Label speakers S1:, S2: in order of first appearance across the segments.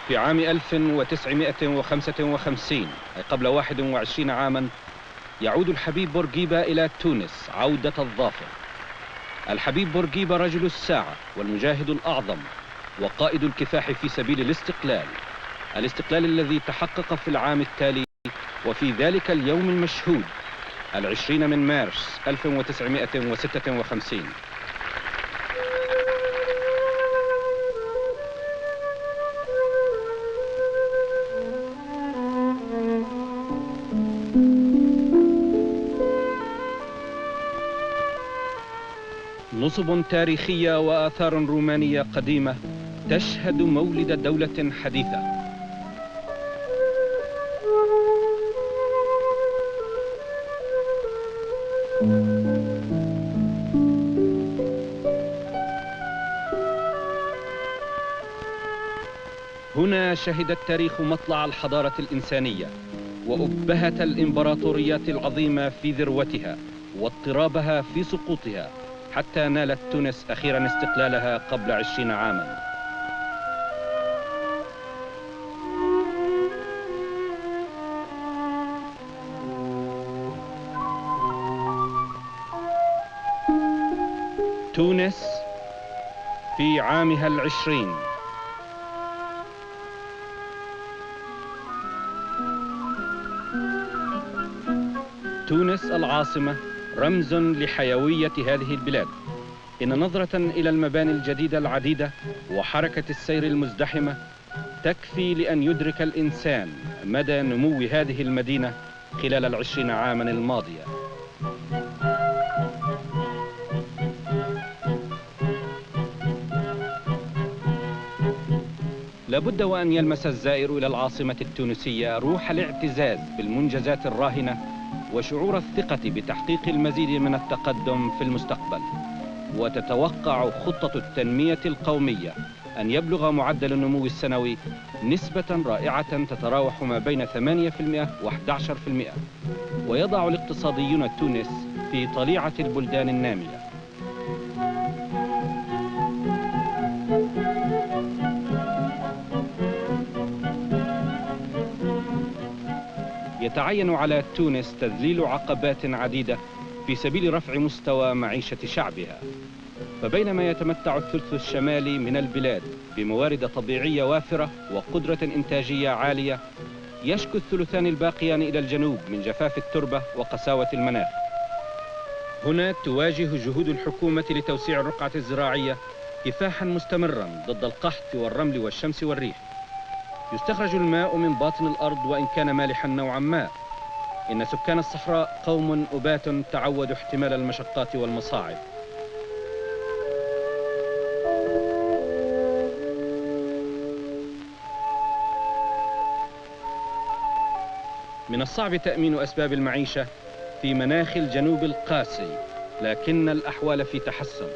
S1: في عام 1955 أي قبل 21 عاما يعود الحبيب بورقيبة إلى تونس عودة الظافر. الحبيب بورقيبة رجل الساعة والمجاهد الأعظم وقائد الكفاح في سبيل الاستقلال الذي تحقق في العام التالي وفي ذلك اليوم المشهود 20 من مارس 1956. نصب تاريخية وآثار رومانية قديمة تشهد مولد دولة حديثة. هنا شهد التاريخ مطلع الحضارة الإنسانية وأبهة الإمبراطوريات العظيمة في ذروتها واضطرابها في سقوطها، حتى نالت تونس أخيرا استقلالها قبل 20 عاما. تونس في عامها 20. تونس العاصمة رمز لحيوية هذه البلاد. إن نظرة إلى المباني الجديدة العديدة وحركة السير المزدحمة تكفي لأن يدرك الإنسان مدى نمو هذه المدينة خلال 20 عاما الماضية. لابد وأن يلمس الزائر إلى العاصمة التونسية روح الاعتزاز بالمنجزات الراهنة وشعور الثقة بتحقيق المزيد من التقدم في المستقبل. وتتوقع خطة التنمية القومية أن يبلغ معدل النمو السنوي نسبة رائعة تتراوح ما بين 8% و11%، ويضع الاقتصاديون تونس في طليعة البلدان النامية. يتعين على تونس تذليل عقبات عديدة في سبيل رفع مستوى معيشة شعبها. فبينما يتمتع الثلث الشمالي من البلاد بموارد طبيعية وافرة وقدرة إنتاجية عالية، يشكو الثلثان الباقيان إلى الجنوب من جفاف التربة وقساوة المناخ. هنا تواجه جهود الحكومة لتوسيع الرقعة الزراعية كفاحا مستمرا ضد القحط والرمل والشمس والريح. يستخرج الماء من باطن الأرض وإن كان مالحا نوعا ما. إن سكان الصحراء قوم أبات تعودوا احتمال المشقات والمصاعب. من الصعب تأمين أسباب المعيشة في مناخ الجنوب القاسي، لكن الأحوال في تحسن.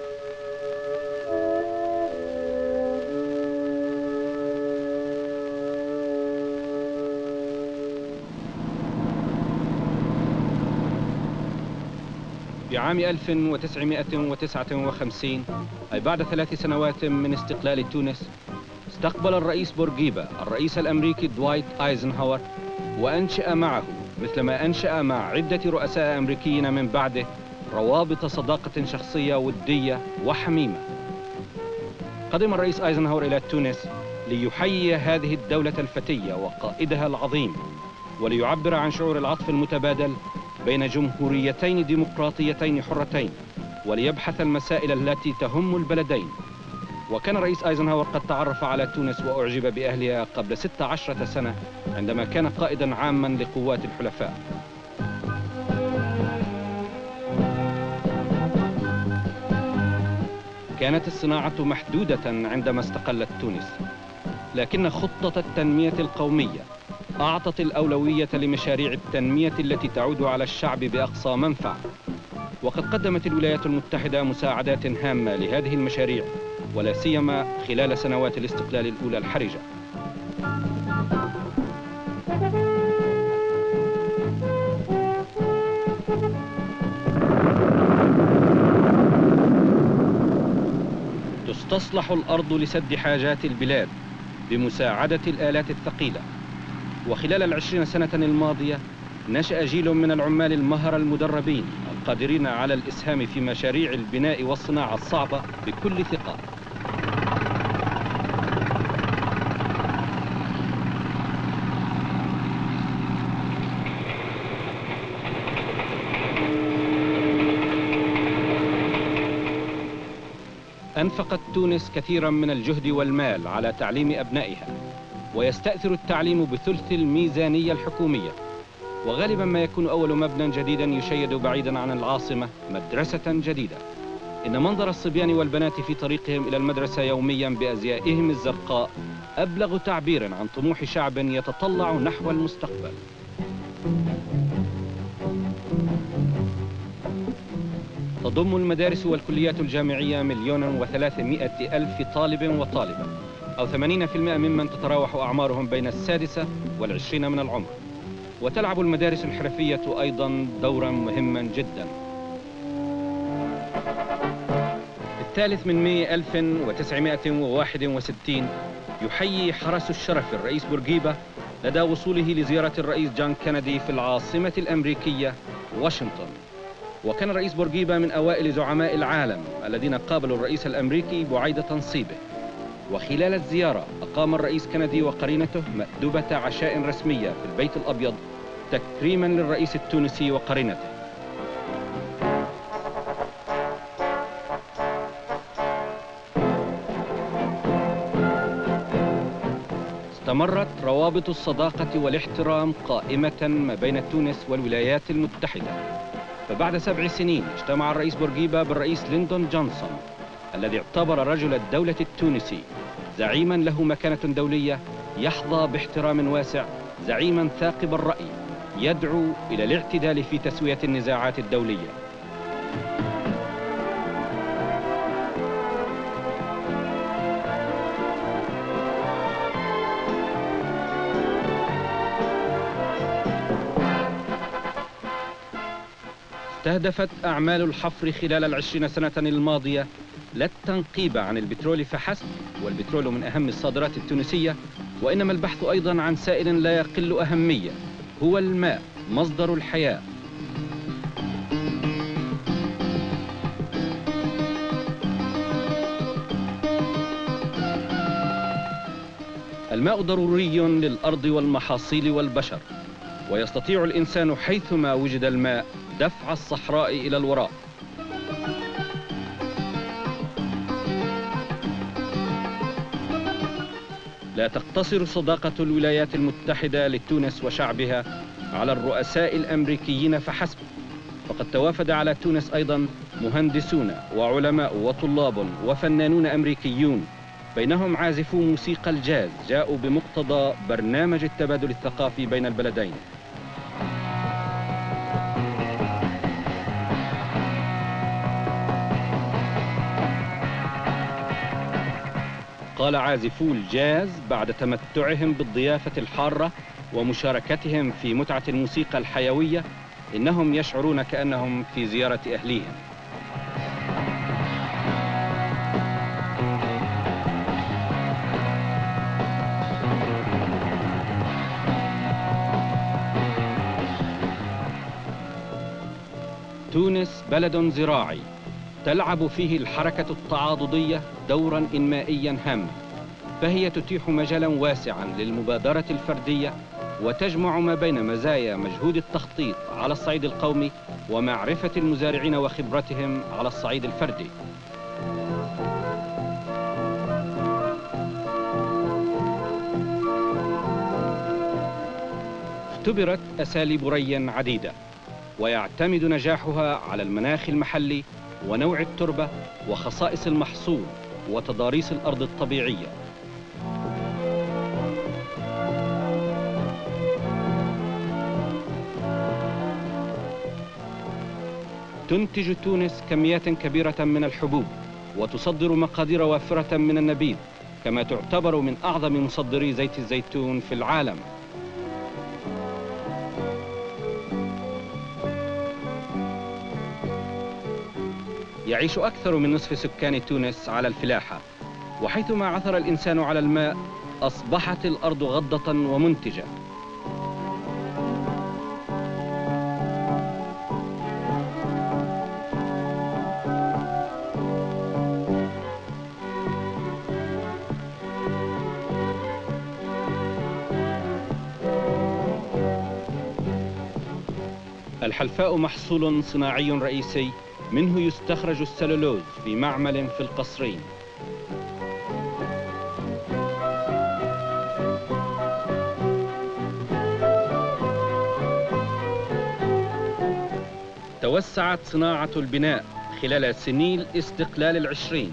S1: في عام 1959 أي بعد 3 سنوات من استقلال تونس، استقبل الرئيس بورقيبة الرئيس الأمريكي دوايت أيزنهاور، وأنشأ معه مثلما أنشأ مع عدة رؤساء أمريكيين من بعده روابط صداقة شخصية ودية وحميمة. قدم الرئيس أيزنهاور إلى تونس ليحيي هذه الدولة الفتية وقائدها العظيم، وليعبر عن شعور العطف المتبادل بين جمهوريتين ديمقراطيتين حرتين، وليبحث المسائل التي تهم البلدين. وكان الرئيس أيزنهاور قد تعرف على تونس وأعجب بأهلها قبل 16 سنة عندما كان قائدا عاما لقوات الحلفاء. كانت الصناعة محدودة عندما استقلت تونس، لكن خطة التنمية القومية أعطت الأولوية لمشاريع التنمية التي تعود على الشعب بأقصى منفعة. وقد قدمت الولايات المتحدة مساعدات هامة لهذه المشاريع، ولا سيما خلال سنوات الاستقلال الأولى الحرجة. تستصلح الأرض لسد حاجات البلاد، بمساعدة الآلات الثقيلة. وخلال ال20 سنة الماضية نشأ جيل من العمال المهرة المدربين القادرين على الإسهام في مشاريع البناء والصناعة الصعبة بكل ثقة. أنفقت تونس كثيراً من الجهد والمال على تعليم أبنائها، ويستأثر التعليم بثلث الميزانية الحكومية. وغالباً ما يكون أول مبنى جديداً يشيد بعيداً عن العاصمة مدرسة جديدة. إن منظر الصبيان والبنات في طريقهم إلى المدرسة يومياً بأزيائهم الزرقاء أبلغ تعبير عن طموح شعب يتطلع نحو المستقبل. تضم المدارس والكليات الجامعية 1,300,000 طالب وطالبة، أو 80% ممن تتراوح أعمارهم بين 26 من العمر. وتلعب المدارس الحرفية أيضاً دوراً مهماً جداً. الثالث من ماي 1961 يحيي حرس الشرف الرئيس بورقيبة لدى وصوله لزيارة الرئيس جون كينيدي في العاصمة الأمريكية واشنطن. وكان الرئيس بورقيبة من أوائل زعماء العالم الذين قابلوا الرئيس الأمريكي بعيد تنصيبه. وخلال الزيارة أقام الرئيس كينيدي وقرينته مأدبة عشاء رسمية في البيت الأبيض تكريماً للرئيس التونسي وقرينته. استمرت روابط الصداقة والاحترام قائمة ما بين تونس والولايات المتحدة. فبعد 7 سنين اجتمع الرئيس بورقيبة بالرئيس ليندون جونسون الذي اعتبر رجل الدولة التونسي زعيماً له مكانة دولية، يحظى باحترام واسع، زعيماً ثاقب الرأي يدعو إلى الاعتدال في تسوية النزاعات الدولية. استهدفت أعمال الحفر خلال ال20 سنة الماضية لا التنقيب عن البترول فحسب، والبترول من أهم الصادرات التونسية، وإنما البحث أيضاً عن سائل لا يقل أهمية، هو الماء مصدر الحياة. الماء ضروري للأرض والمحاصيل والبشر، ويستطيع الإنسان حيثما وجد الماء دفع الصحراء إلى الوراء. لا تقتصر صداقة الولايات المتحدة لتونس وشعبها على الرؤساء الأمريكيين فحسب، فقد توافد على تونس أيضاً مهندسون وعلماء وطلاب وفنانون أمريكيون، بينهم عازفو موسيقى الجاز جاءوا بمقتضى برنامج التبادل الثقافي بين البلدين. قال عازفو الجاز بعد تمتعهم بالضيافة الحارة ومشاركتهم في متعة الموسيقى الحيوية إنهم يشعرون كأنهم في زيارة أهليهم. تونس بلد زراعي تلعب فيه الحركة التعاضدية دوراً إنمائياً هاما، فهي تتيح مجالاً واسعاً للمبادرة الفردية، وتجمع ما بين مزايا مجهود التخطيط على الصعيد القومي ومعرفة المزارعين وخبرتهم على الصعيد الفردي. اختبرت أساليب ري عديدة، ويعتمد نجاحها على المناخ المحلي ونوع التربة وخصائص المحصول وتضاريس الأرض الطبيعية. تنتج تونس كميات كبيرة من الحبوب، وتصدر مقادير وافرة من النبيذ، كما تعتبر من أعظم مصدري زيت الزيتون في العالم. يعيش أكثر من نصف سكان تونس على الفلاحة، وحيثما عثر الإنسان على الماء أصبحت الأرض غضة ومنتجة. الحلفاء محصول صناعي رئيسي، منه يستخرج السلولوز في معمل في القصرين. توسعت صناعة البناء خلال سني الاستقلال العشرين.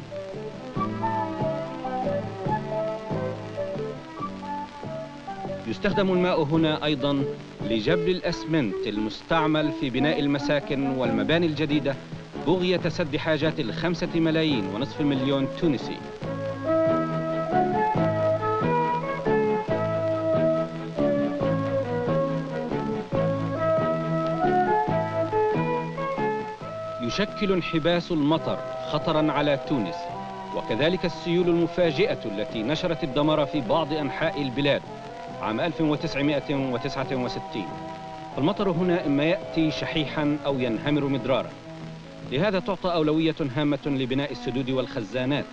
S1: يستخدم الماء هنا أيضاً لجبل الأسمنت المستعمل في بناء المساكن والمباني الجديدة بغية سد حاجات 5.5 مليون تونسي. يشكل انحباس المطر خطراً على تونس، وكذلك السيول المفاجئة التي نشرت الدمار في بعض أنحاء البلاد عام 1969. المطر هنا إما يأتي شحيحاً أو ينهمر مدراراً، لهذا تعطى أولوية هامة لبناء السدود والخزانات،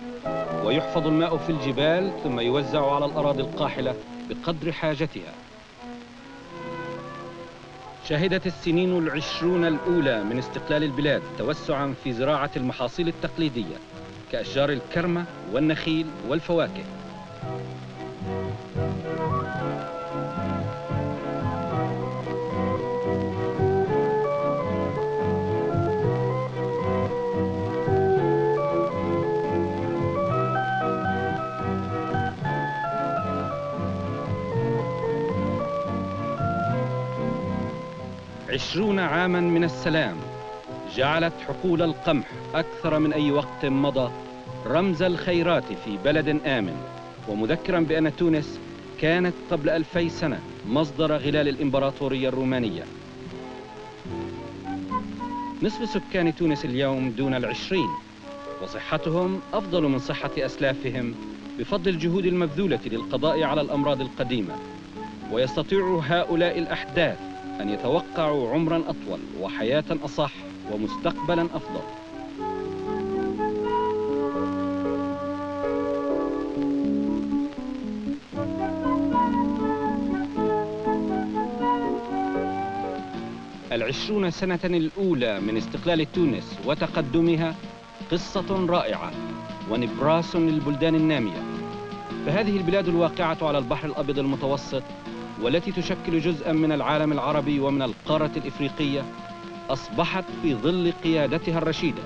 S1: ويحفظ الماء في الجبال ثم يوزع على الأراضي القاحلة بقدر حاجتها. شهدت السنين العشرون الأولى من استقلال البلاد توسعاً في زراعة المحاصيل التقليدية كأشجار الكرمة والنخيل والفواكه. عشرون عاماً من السلام جعلت حقول القمح أكثر من أي وقت مضى رمز الخيرات في بلد آمن، ومذكراً بأن تونس كانت قبل 2000 سنة مصدر غلال الإمبراطورية الرومانية. نصف سكان تونس اليوم دون 20، وصحتهم أفضل من صحة أسلافهم بفضل الجهود المبذولة للقضاء على الأمراض القديمة. ويستطيع هؤلاء الأحداث أن يتوقعوا عمراً أطول وحياة أصح ومستقبلاً أفضل. ال20 سنة الأولى من استقلال تونس وتقدمها قصة رائعة ونبراس للبلدان النامية. فهذه البلاد الواقعة على البحر الأبيض المتوسط، والتي تشكل جزءاً من العالم العربي ومن القارة الإفريقية، أصبحت في ظل قيادتها الرشيدة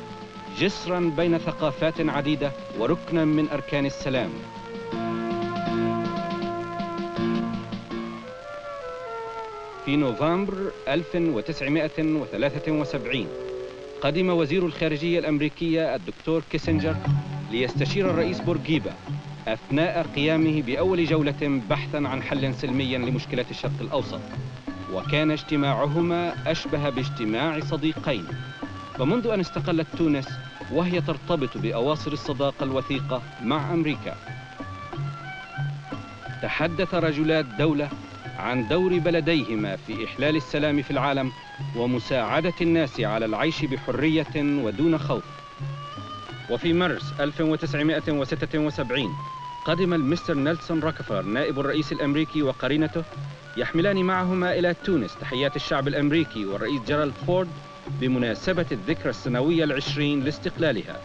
S1: جسراً بين ثقافات عديدة وركناً من أركان السلام. في نوفمبر 1973 قدم وزير الخارجية الأمريكية الدكتور كيسنجر ليستشير الرئيس بورقيبة أثناء قيامه بأول جولة بحثاً عن حل سلمي لمشكلة الشرق الأوسط، وكان اجتماعهما أشبه باجتماع صديقين. فمنذ أن استقلت تونس وهي ترتبط بأواصر الصداقة الوثيقة مع أمريكا. تحدث رجلا الدولة عن دور بلديهما في إحلال السلام في العالم ومساعدة الناس على العيش بحرية ودون خوف. وفي مارس 1976 قدم المستر نيلسون روكفلر نائب الرئيس الأمريكي وقرينته يحملان معهما إلى تونس تحيات الشعب الأمريكي والرئيس جيرالد فورد بمناسبة الذكرى السنوية 20 لاستقلالها.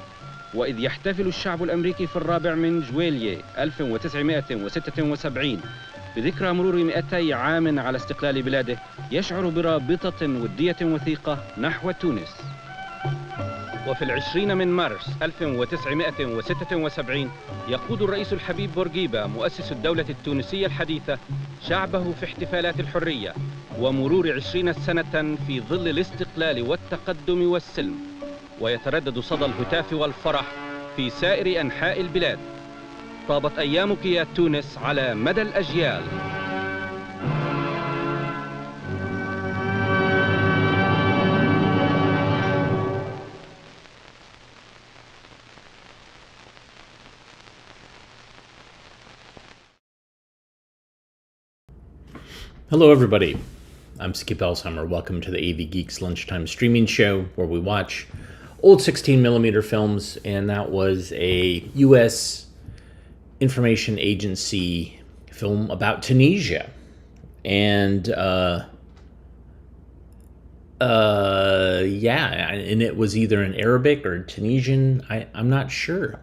S1: وإذ يحتفل الشعب الأمريكي في 4 من جويلية 1976 بذكرى مرور 200 عام على استقلال بلاده، يشعر برابطة ودية وثيقة نحو تونس. وفي 20 من مارس 1976 يقود الرئيس الحبيب بورقيبة مؤسس الدولة التونسية الحديثة شعبه في احتفالات الحرية ومرور 20 سنة في ظل الاستقلال والتقدم والسلم، ويتردد صدى الهتاف والفرح في سائر أنحاء البلاد. طابت أيامك يا تونس على مدى الأجيال.
S2: Hello, everybody. I'm Skip Elsheimer. Welcome to the AV Geeks Lunchtime Streaming Show, where we watch old 16mm films, and that was a U.S. Information Agency film about Tunisia. And, and it was either in Arabic or Tunisian. I'm not sure.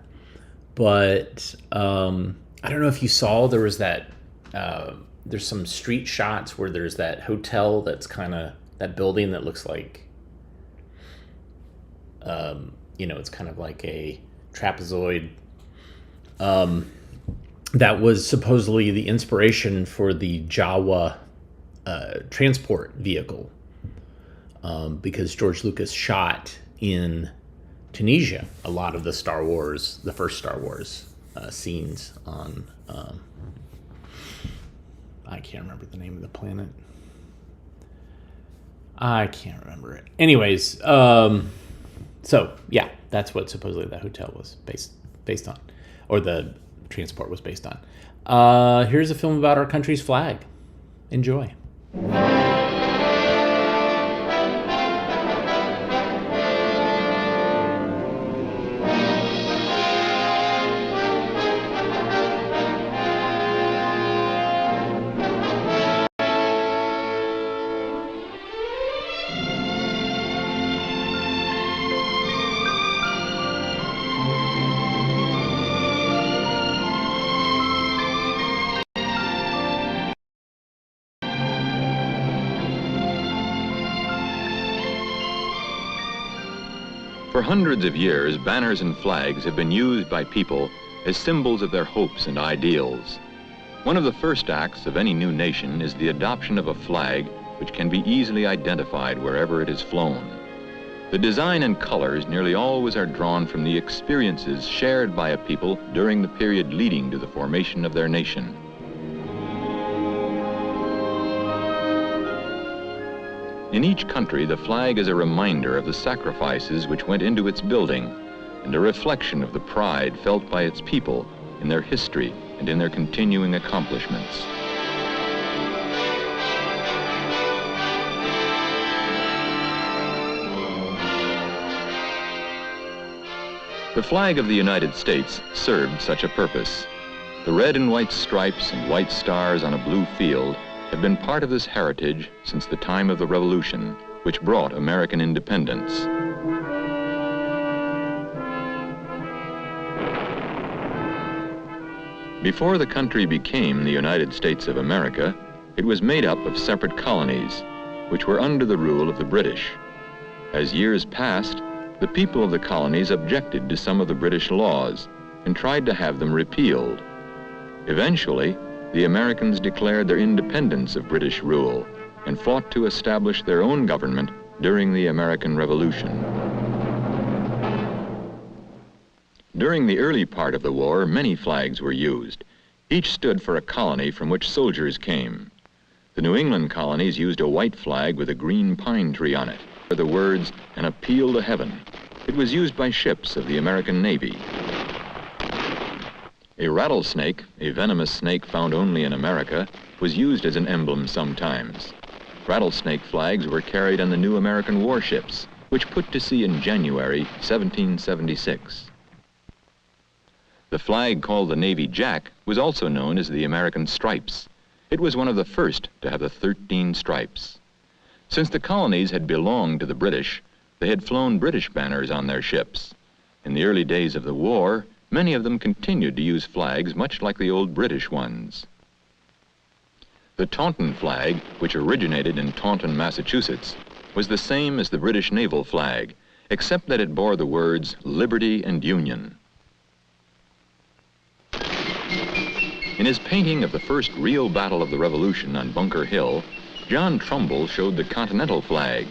S2: But I don't know if you saw, there was that... there's some street shots where there's that hotel that's kind of, that building that looks like, it's kind of like a trapezoid. That was supposedly the inspiration for the Jawa transport vehicle, because George Lucas shot in Tunisia a lot of the first Star Wars scenes on... I can't remember the name of the planet. I can't remember it. Anyways, so yeah, that's what supposedly the hotel was based on, or the transport was based on. Here's a film about our country's flag. Enjoy.
S3: For hundreds of years, banners and flags have been used by people as symbols of their hopes and ideals. One of the first acts of any new nation is the adoption of a flag which can be easily identified wherever it is flown. The design and colors nearly always are drawn from the experiences shared by a people during the period leading to the formation of their nation. In each country, the flag is a reminder of the sacrifices which went into its building and a reflection of the pride felt by its people in their history and in their continuing accomplishments. The flag of the United States served such a purpose. The red and white stripes and white stars on a blue field have been part of this heritage since the time of the Revolution, which brought American independence. Before the country became the United States of America, it was made up of separate colonies, which were under the rule of the British. As years passed, the people of the colonies objected to some of the British laws and tried to have them repealed. Eventually, the Americans declared their independence of British rule and fought to establish their own government during the American Revolution. During the early part of the war, many flags were used. Each stood for a colony from which soldiers came. The New England colonies used a white flag with a green pine tree on it, for the words, "An Appeal to Heaven." It was used by ships of the American Navy. A rattlesnake, a venomous snake found only in America, was used as an emblem sometimes. Rattlesnake flags were carried on the new American warships, which put to sea in January 1776. The flag called the Navy Jack was also known as the American Stripes. It was one of the first to have the 13 stripes. Since the colonies had belonged to the British, they had flown British banners on their ships. In the early days of the war, many of them continued to use flags much like the old British ones. The Taunton flag, which originated in Taunton, Massachusetts, was the same as the British naval flag, except that it bore the words Liberty and Union. In his painting of the first real battle of the Revolution on Bunker Hill, John Trumbull showed the Continental flag.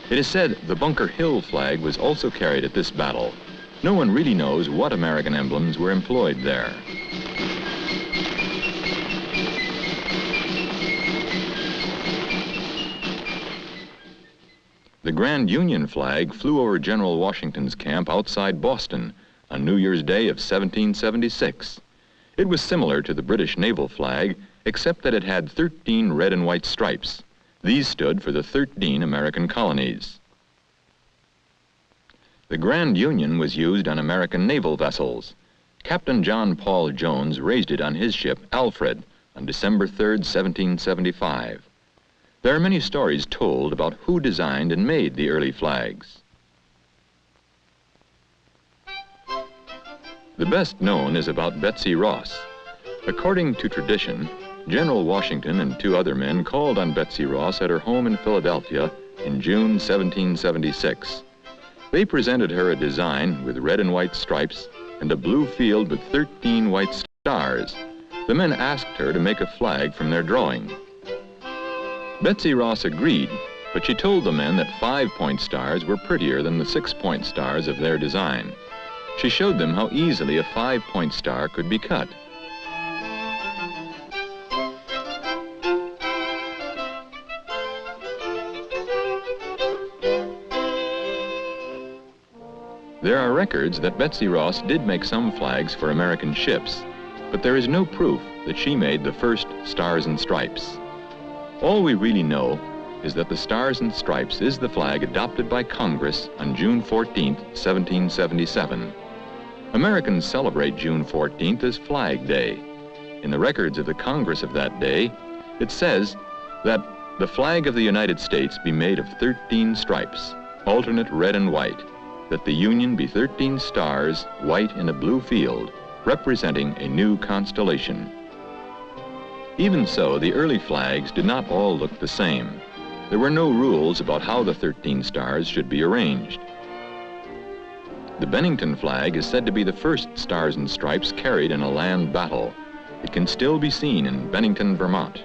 S3: It is said the Bunker Hill flag was also carried at this battle. No one really knows what American emblems were employed there. The Grand Union flag flew over General Washington's camp outside Boston on New Year's Day of 1776. It was similar to the British naval flag, except that it had 13 red and white stripes. These stood for the 13 American colonies. The Grand Union was used on American naval vessels. Captain John Paul Jones raised it on his ship, Alfred, on December 3rd, 1775. There are many stories told about who designed and made the early flags. The best known is about Betsy Ross. According to tradition, General Washington and 2 other men called on Betsy Ross at her home in Philadelphia in June 1776. They presented her a design with red and white stripes and a blue field with 13 white stars. The men asked her to make a flag from their drawing. Betsy Ross agreed, but she told the men that 5-point stars were prettier than the 6-point stars of their design. She showed them how easily a 5-point star could be cut. There are records that Betsy Ross did make some flags for American ships, but there is no proof that she made the first Stars and Stripes. All we really know is that the Stars and Stripes is the flag adopted by Congress on June 14, 1777. Americans celebrate June 14th as Flag Day. In the records of the Congress of that day, it says that the flag of the United States be made of 13 stripes, alternate red and white, that the Union be 13 stars, white in a blue field, representing a new constellation. Even so, the early flags did not all look the same. There were no rules about how the 13 stars should be arranged. The Bennington flag is said to be the first Stars and Stripes carried in a land battle. It can still be seen in Bennington, Vermont.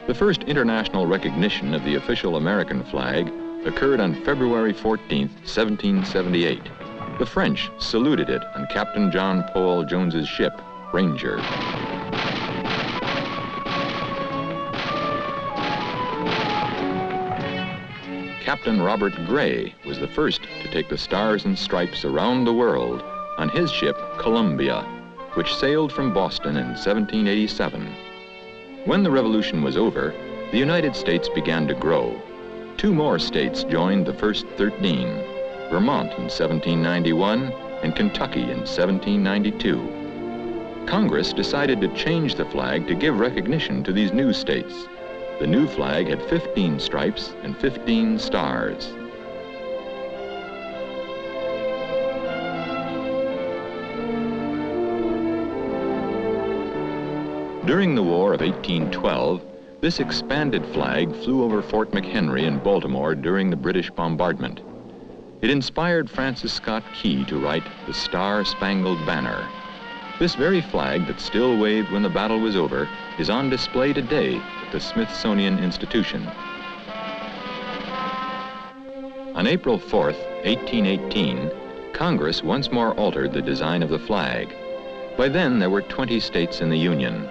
S3: The first international recognition of the official American flag occurred on February 14, 1778. The French saluted it on Captain John Paul Jones's ship, Ranger. Captain Robert Gray was the first to take the Stars and Stripes around the world on his ship, Columbia, which sailed from Boston in 1787. When the Revolution was over, the United States began to grow. 2 more states joined the first 13, Vermont in 1791 and Kentucky in 1792. Congress decided to change the flag to give recognition to these new states. The new flag had 15 stripes and 15 stars. During the War of 1812, this expanded flag flew over Fort McHenry in Baltimore during the British bombardment. It inspired Francis Scott Key to write the Star-Spangled Banner. This very flag that still waved when the battle was over is on display today at the Smithsonian Institution. On April 4th, 1818, Congress once more altered the design of the flag. By then, there were 20 states in the Union.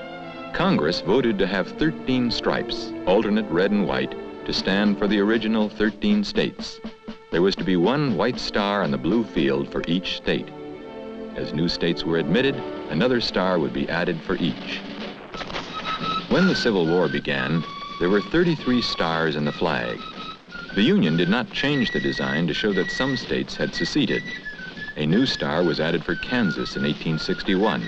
S3: Congress voted to have 13 stripes, alternate red and white, to stand for the original 13 states. There was to be 1 white star on the blue field for each state. As new states were admitted, another star would be added for each. When the Civil War began, there were 33 stars in the flag. The Union did not change the design to show that some states had seceded. A new star was added for Kansas in 1861,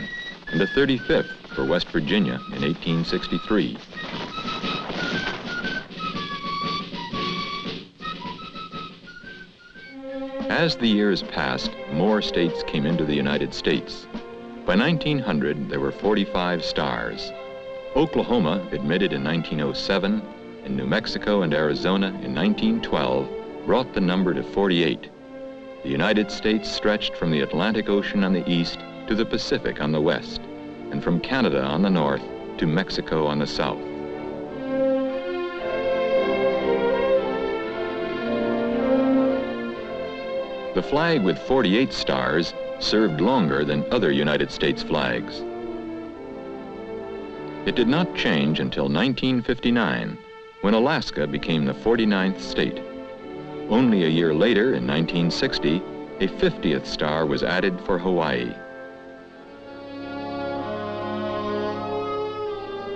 S3: and a 35th for West Virginia in 1863. As the years passed, more states came into the United States. By 1900, there were 45 stars. Oklahoma, admitted in 1907, and New Mexico and Arizona in 1912, brought the number to 48. The United States stretched from the Atlantic Ocean on the east to the Pacific on the west, and from Canada on the north to Mexico on the south. The flag with 48 stars served longer than other United States flags. It did not change until 1959, when Alaska became the 49th state. Only a year later, in 1960, a 50th star was added for Hawaii.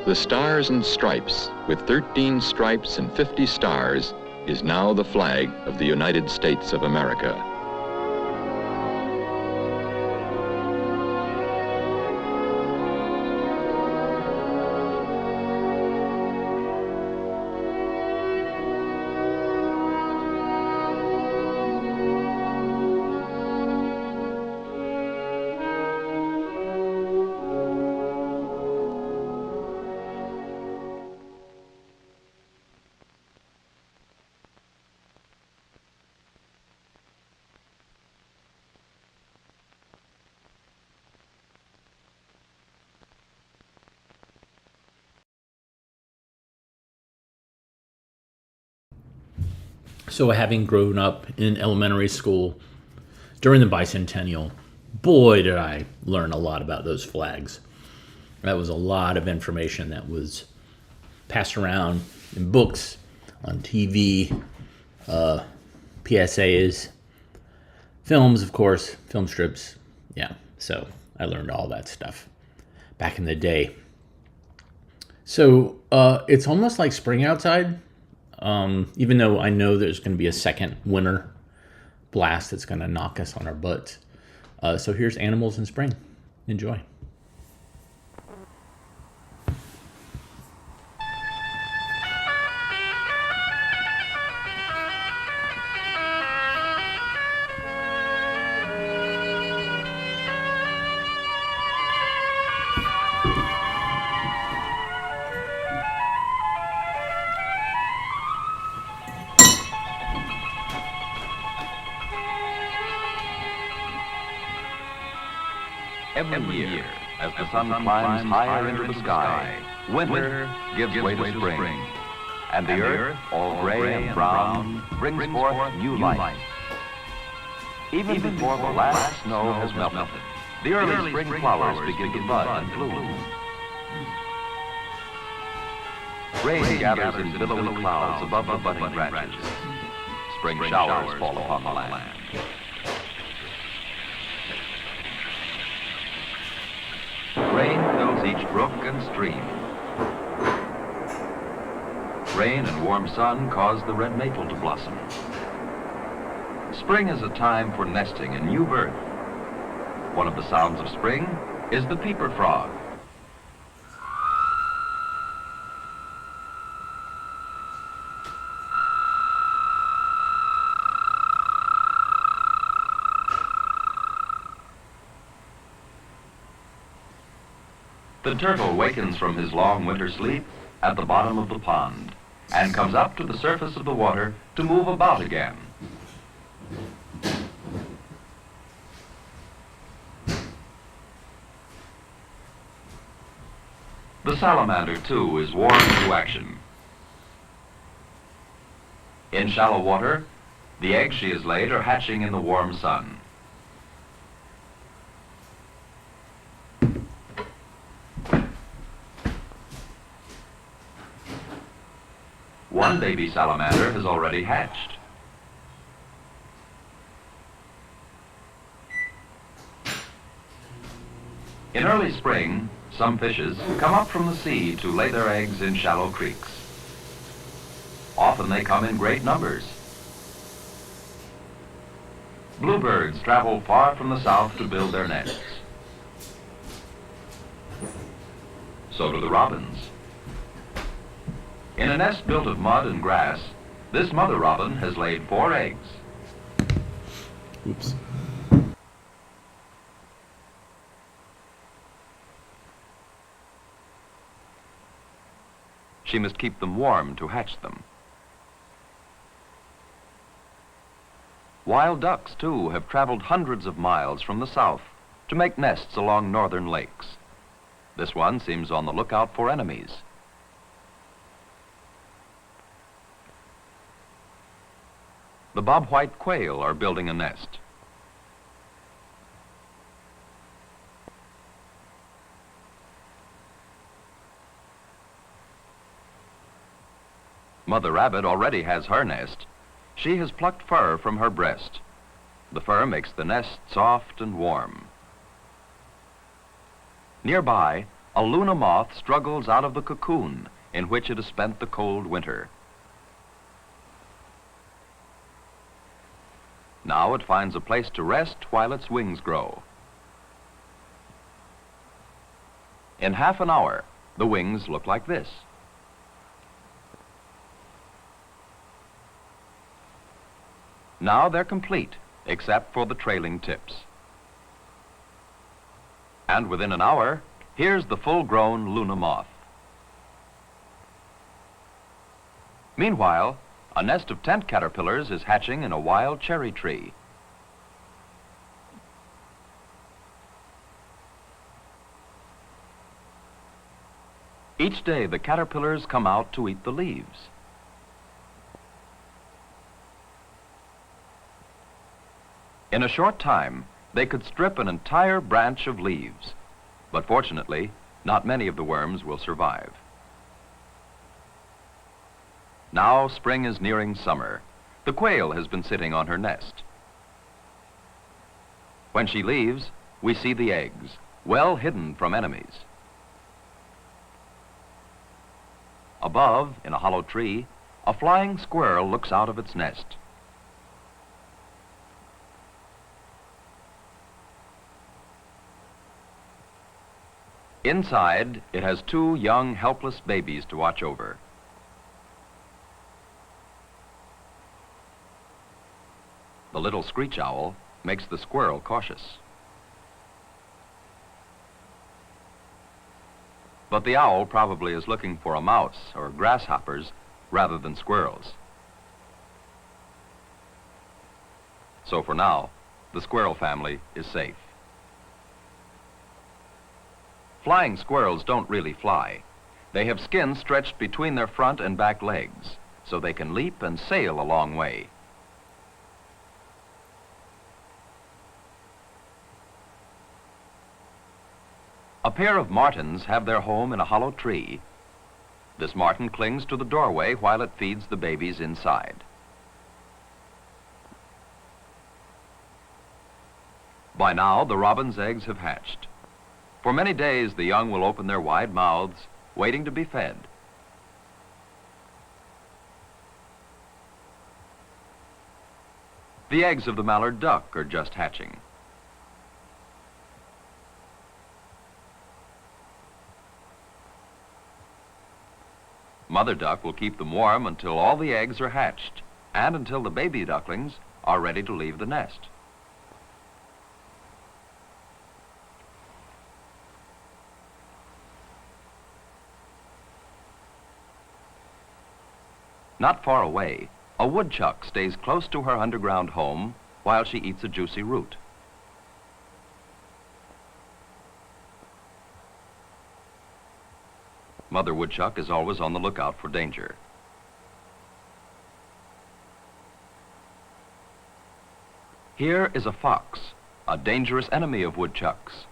S3: The Stars and Stripes, with 13 stripes and 50 stars, is now the flag of the United States of America.
S2: So having grown up in elementary school during the bicentennial, boy, did I learn a lot about those flags. That was a lot of information that was passed around in books, on TV, PSAs, films, of course, film strips. Yeah, so I learned all that stuff back in the day. So it's almost like spring outside. Even though I know there's going to be a second winter blast that's going to knock us on our butts. So here's Animals in Spring. Enjoy.
S4: Every year, as the sun climbs higher into the sky, winter gives way to spring, and the earth, all gray and brown, brings forth new life. Even before the last snow has melted, the early spring flowers begin to bud and bloom. Rain gathers in billowy clouds above the budding branches. Spring showers fall upon the land. Rain fills each brook and stream. Rain and warm sun cause the red maple to blossom. Spring is a time for nesting and new birth. One of the sounds of spring is the peeper frog. The turtle wakens from his long winter sleep at the bottom of the pond and comes up to the surface of the water to move about again. The salamander, too, is warmed to action. In shallow water, the eggs she has laid are hatching in the warm sun. One baby salamander has already hatched. In early spring, some fishes come up from the sea to lay their eggs in shallow creeks. Often they come in great numbers. Bluebirds travel far from the south to build their nests. So do the robins. In a nest built of mud and grass, this mother robin has laid 4 eggs.
S2: Oops.
S4: She must keep them warm to hatch them. Wild ducks, too, have traveled hundreds of miles from the south to make nests along northern lakes. This one seems on the lookout for enemies. The bobwhite quail are building a nest. Mother rabbit already has her nest. She has plucked fur from her breast. The fur makes the nest soft and warm. Nearby, a Luna moth struggles out of the cocoon in which it has spent the cold winter. Now it finds a place to rest while its wings grow. In half an hour, the wings look like this. Now they're complete, except for the trailing tips. And within an hour, here's the full-grown Luna moth. Meanwhile, a nest of tent caterpillars is hatching in a wild cherry tree. Each day, the caterpillars come out to eat the leaves. In a short time, they could strip an entire branch of leaves, but fortunately, not many of the worms will survive. Now spring is nearing summer. The quail has been sitting on her nest. When she leaves, we see the eggs, well hidden from enemies. Above, in a hollow tree, a flying squirrel looks out of its nest. Inside, it has two young, helpless babies to watch over. The little screech owl makes the squirrel cautious. But the owl probably is looking for a mouse or grasshoppers rather than squirrels. So for now, the squirrel family is safe. Flying squirrels don't really fly. They have skins stretched between their front and back legs, so they can leap and sail a long way. A pair of martins have their home in a hollow tree. This martin clings to the doorway while it feeds the babies inside. By now, the robin's eggs have hatched. For many days, the young will open their wide mouths, waiting to be fed. The eggs of the mallard duck are just hatching. Mother duck will keep them warm until all the eggs are hatched and until the baby ducklings are ready to leave the nest. Not far away, a woodchuck stays close to her underground home while she eats a juicy root. Mother woodchuck is always on the lookout for danger. Here is a fox, a dangerous enemy of woodchucks.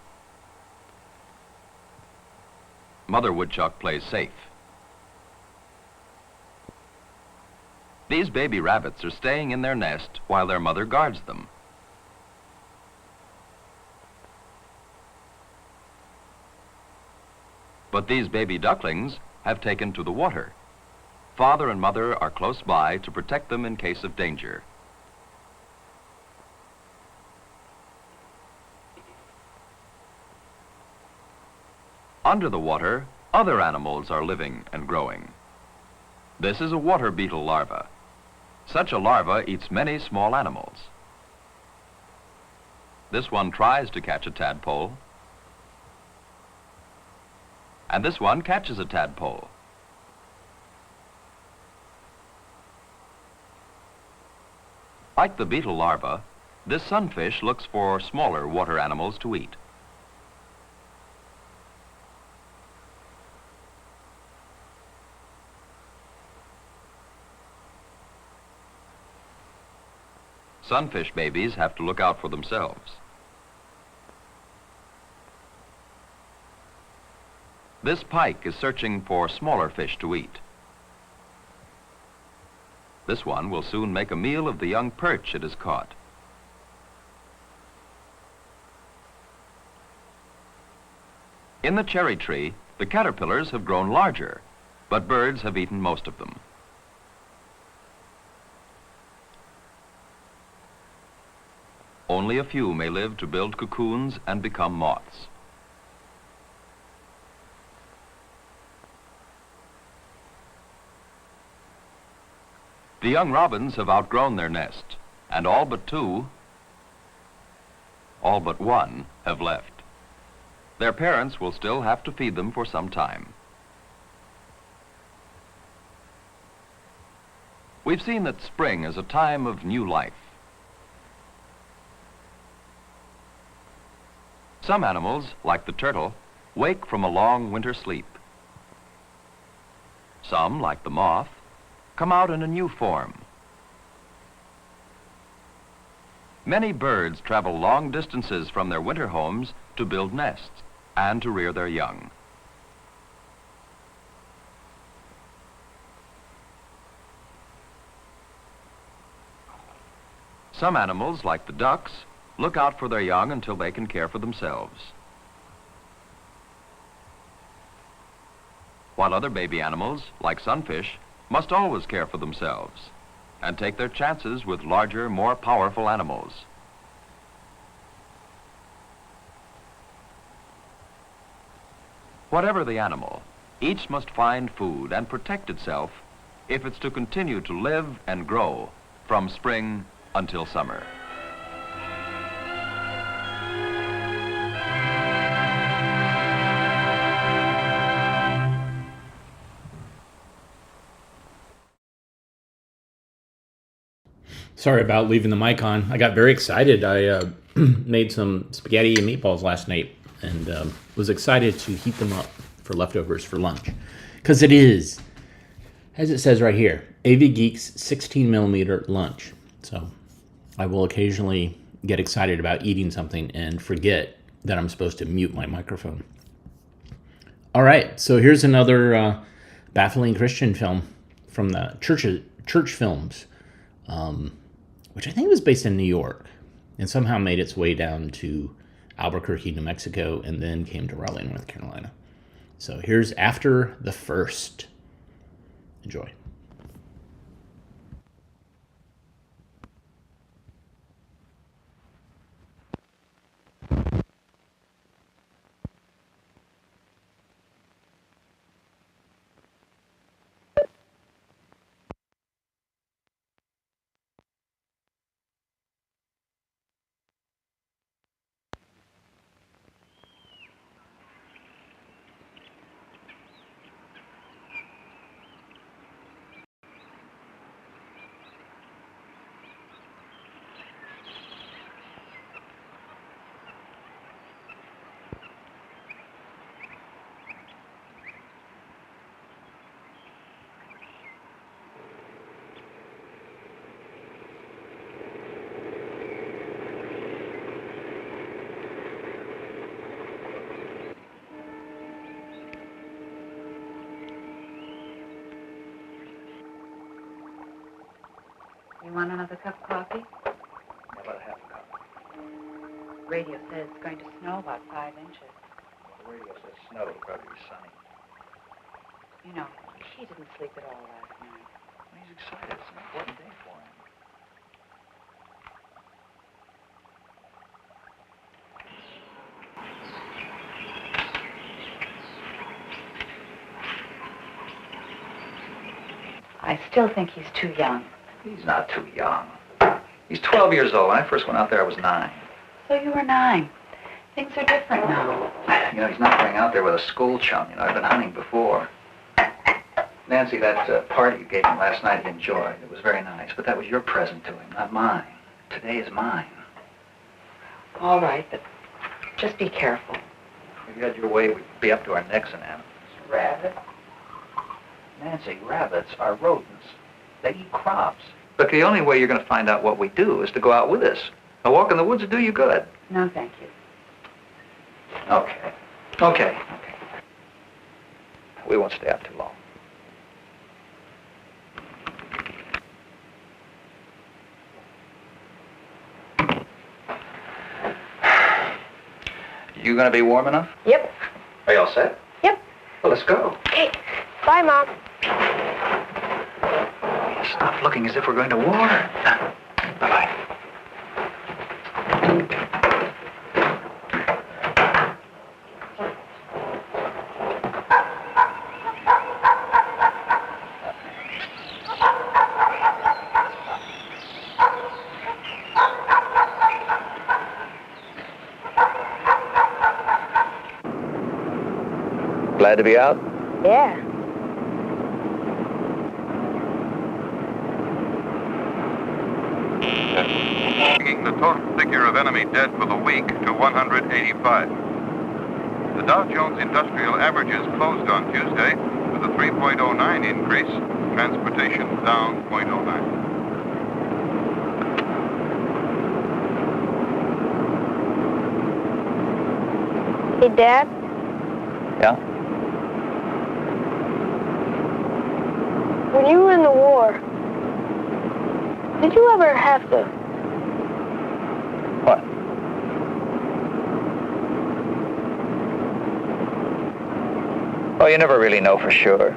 S4: Mother woodchuck plays safe. These baby rabbits are staying in their nest while their mother guards them. But these baby ducklings have taken to the water. Father and mother are close by to protect them in case of danger. Under the water, other animals are living and growing. This is a water beetle larva. Such a larva eats many small animals. This one tries to catch a tadpole, and this one catches a tadpole. Like the beetle larva, this sunfish looks for smaller water animals to eat. Sunfish babies have to look out for themselves. This pike is searching for smaller fish to eat. This one will soon make a meal of the young perch it has caught. In the cherry tree, the caterpillars have grown larger, but birds have eaten most of them. Only a few may live to build cocoons and become moths. The young robins have outgrown their nest, and all but one, have left. Their parents will still have to feed them for some time. We've seen that spring is a time of new life. Some animals, like the turtle, wake from a long winter sleep. Some, like the moth, come out in a new form. Many birds travel long distances from their winter homes to build nests and to rear their young. Some animals, like the ducks, look out for their young until they can care for themselves. While other baby animals, like sunfish, must always care for themselves and take their chances with larger, more powerful animals. Whatever the animal, each must find food and protect itself if it's to continue to live and grow from spring until summer.
S2: Sorry about leaving the mic on. I got very excited. I made some spaghetti and meatballs last night and was excited to heat them up for leftovers for lunch. Because it is, as it says right here, AV Geeks 16 millimeter lunch. So I will occasionally get excited about eating something and forget that I'm supposed to mute my microphone. All right, so here's another baffling Christian film from the church films. Which I think was based in New York and somehow made its way down to Albuquerque, New Mexico, and then came to Raleigh, North Carolina. So here's After the First. Enjoy.
S5: You want another cup of coffee?
S6: How about half a cup?
S5: Radio says it's going to snow about 5 inches.
S6: Well, the radio says snow, it'll probably be sunny.
S5: You know, he didn't sleep at all last night.
S6: Well, he's excited. It's an important day for him.
S5: I still think he's too young.
S6: He's not too young. He's 12 years old. When I first went out there, I was 9.
S5: So you were 9. Things are different now.
S6: You know, he's not going out there with a school chum. You know, I've been hunting before. Nancy, that party you gave him last night, he enjoyed. It was very nice. But that was your present to him, not mine. Today is mine.
S5: All right, but just be careful.
S6: If you had your way, we'd be up to our necks in animals.
S5: Rabbit?
S6: Nancy, rabbits are rodents. They eat crops. But the only way you're going to find out what we do is to go out with us. A walk in the woods will do you good.
S5: No, thank you.
S6: Okay. We won't stay up too long. You going to be warm enough?
S5: Yep.
S6: Are you all set?
S5: Yep.
S6: Well, let's go.
S5: Okay. Bye, Mom.
S6: Stop looking as if we're going to war. Bye-bye. Glad to be out?
S5: Yeah.
S7: Bringing the total figure of enemy dead for the week to 185. The Dow Jones Industrial Averages closed on Tuesday with a 3.09 increase, transportation down 0.09.
S5: Hey, Dad.
S6: Yeah?
S5: When you were in the war, did you ever have to...
S6: What? Oh, you never really know for sure.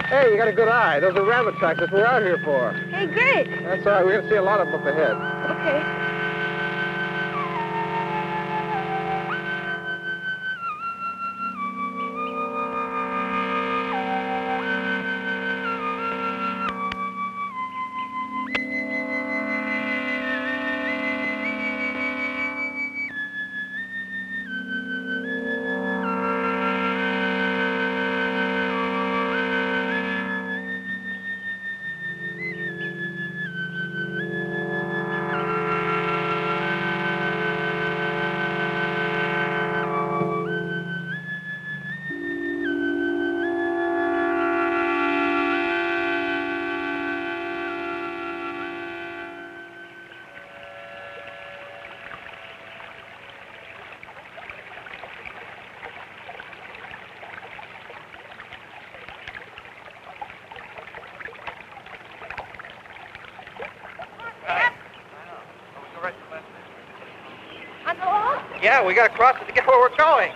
S8: Hey, you got a good eye. Those are rabbit tracks. That's what we're out here for.
S5: Hey, great.
S8: That's all right. We're going to see a lot of them up ahead.
S5: Okay.
S8: Yeah, we got to cross it to get where we're going.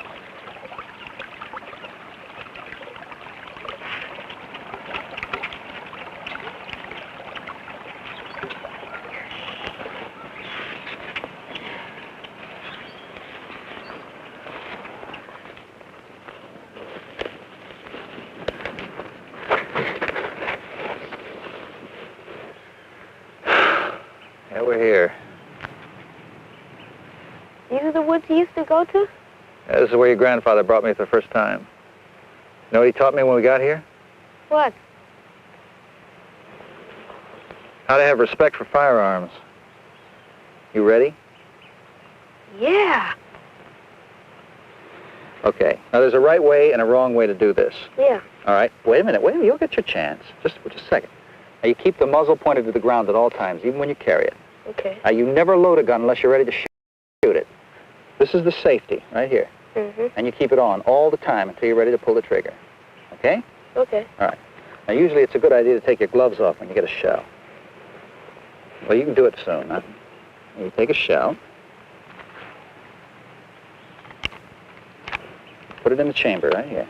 S6: Yeah, we're here.
S5: These are the woods you used to go to?
S6: Yeah, this is where your grandfather brought me for the first time. You know what he taught me when we got here?
S5: What?
S6: How to have respect for firearms. You ready?
S5: Yeah.
S6: Okay. Now, there's a right way and a wrong way to do this.
S5: Yeah.
S6: All right. Wait a minute. You'll get your chance. Just a second. Now, you keep the muzzle pointed to the ground at all times, even when you carry it.
S5: Okay.
S6: Now, you never load a gun unless you're ready to shoot it. This is the safety right here.
S5: Mm-hmm.
S6: And you keep it on all the time until you're ready to pull the trigger. Okay?
S5: Okay.
S6: All right. Now, usually it's a good idea to take your gloves off when you get a shell. Well, you can do it soon, huh? You take a shell. Put it in the chamber right here.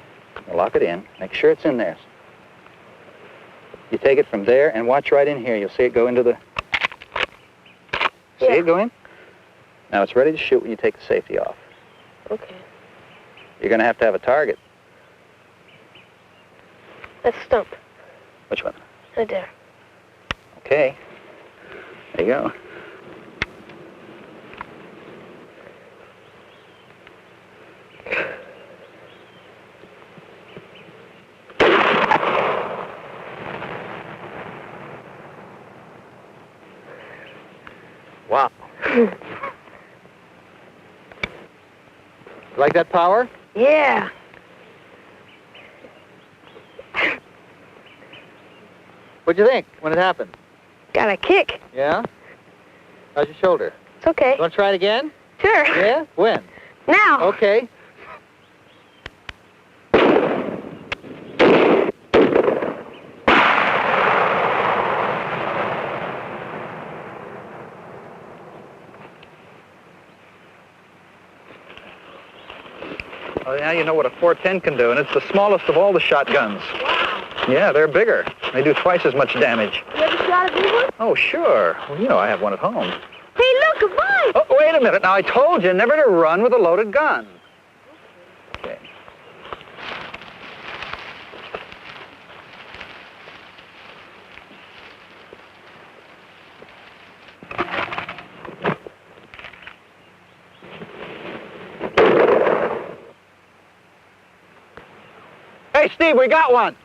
S6: Lock it in. Make sure it's in there. You take it from there and watch right in here. You'll see it go into the... See it go in? Now it's ready to shoot when you take the safety off.
S5: Okay.
S6: You're going to have a target.
S5: That stump.
S6: Which one?
S5: Right there.
S6: Okay. There you go. Wow. Like that power?
S5: Yeah.
S6: What'd you think when it happened?
S5: Got a kick.
S6: Yeah? How's your shoulder?
S5: It's okay.
S6: You want to try it again?
S9: Sure.
S6: Yeah? When?
S9: Now.
S6: Okay. Well, now you know what a 410 can do, and it's the smallest of all the shotguns.
S9: Wow.
S6: Yeah, they're bigger. They do twice as much damage.
S9: You ever shot a big one?
S6: Oh, sure. Well, you know I have one at home.
S9: Hey, look, a bike.
S6: Oh, wait a minute. Now, I told you never to run with a loaded gun. Okay. Hey, Steve, we got one.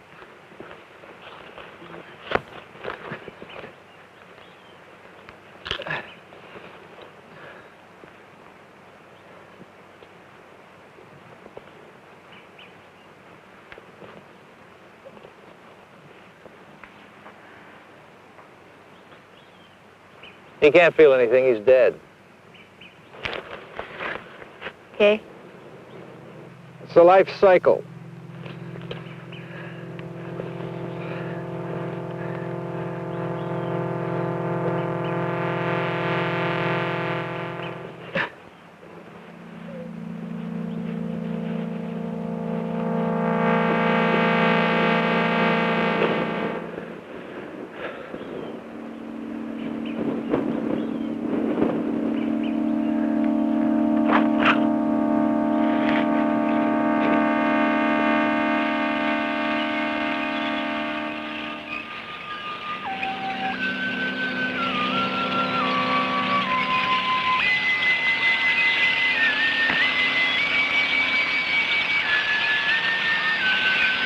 S6: He can't feel anything. He's dead.
S9: Okay.
S6: It's a life cycle.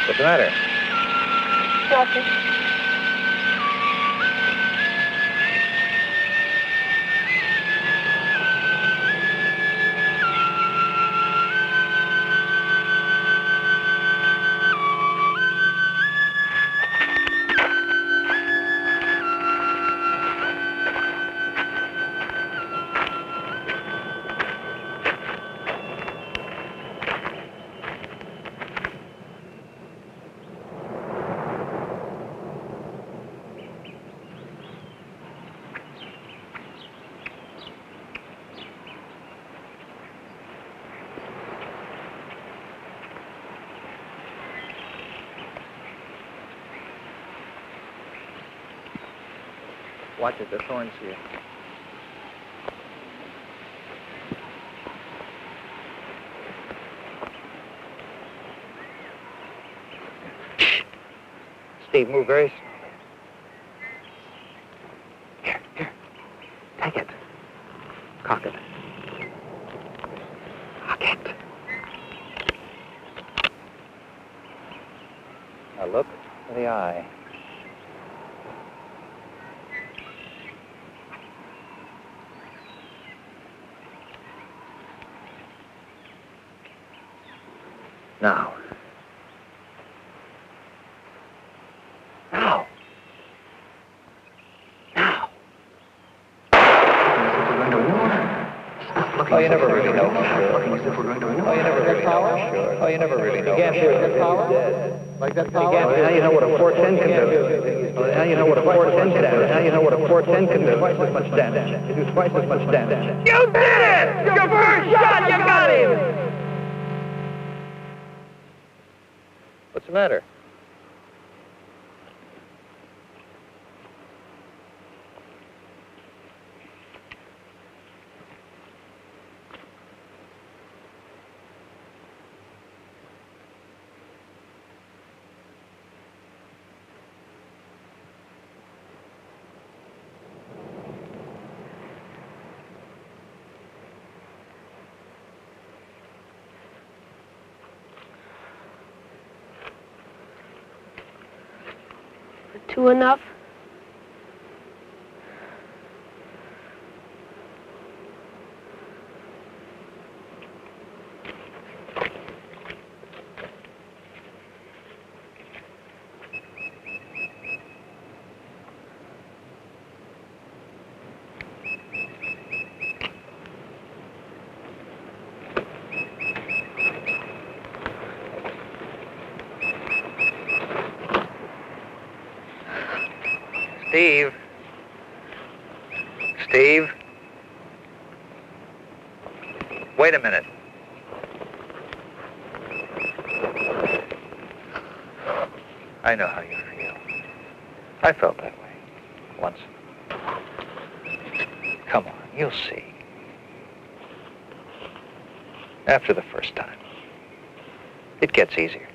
S6: What's the matter?
S9: Nothing. Watch it, the thorns here. Steve, move very slowly. Here. Take it. Cock it. Cock it. Now look for the eye. Now. Now. Now. Oh, you never really know for sure. Oh, you never really know for sure. Oh, you never really know. You can't feel it. Like that power? Now you know what a 410 can do. Now you know what a 410 can do. Now you know what a 410 can do. Twice as much damage. You do twice as much damage. You did it! Your first shot, you got him!
S6: What's the matter?
S9: Two enough? Steve? Steve? Wait a minute. I know how you feel. I felt that way once. Come on, you'll see. After the first time, it gets easier.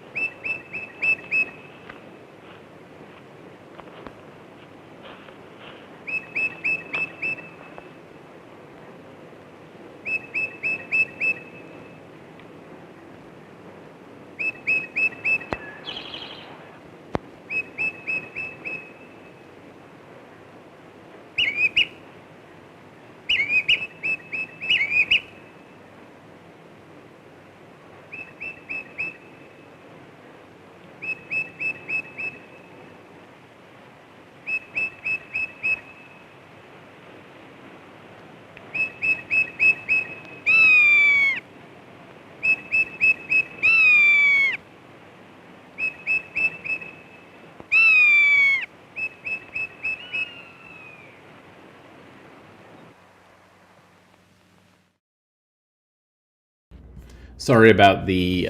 S2: Sorry about the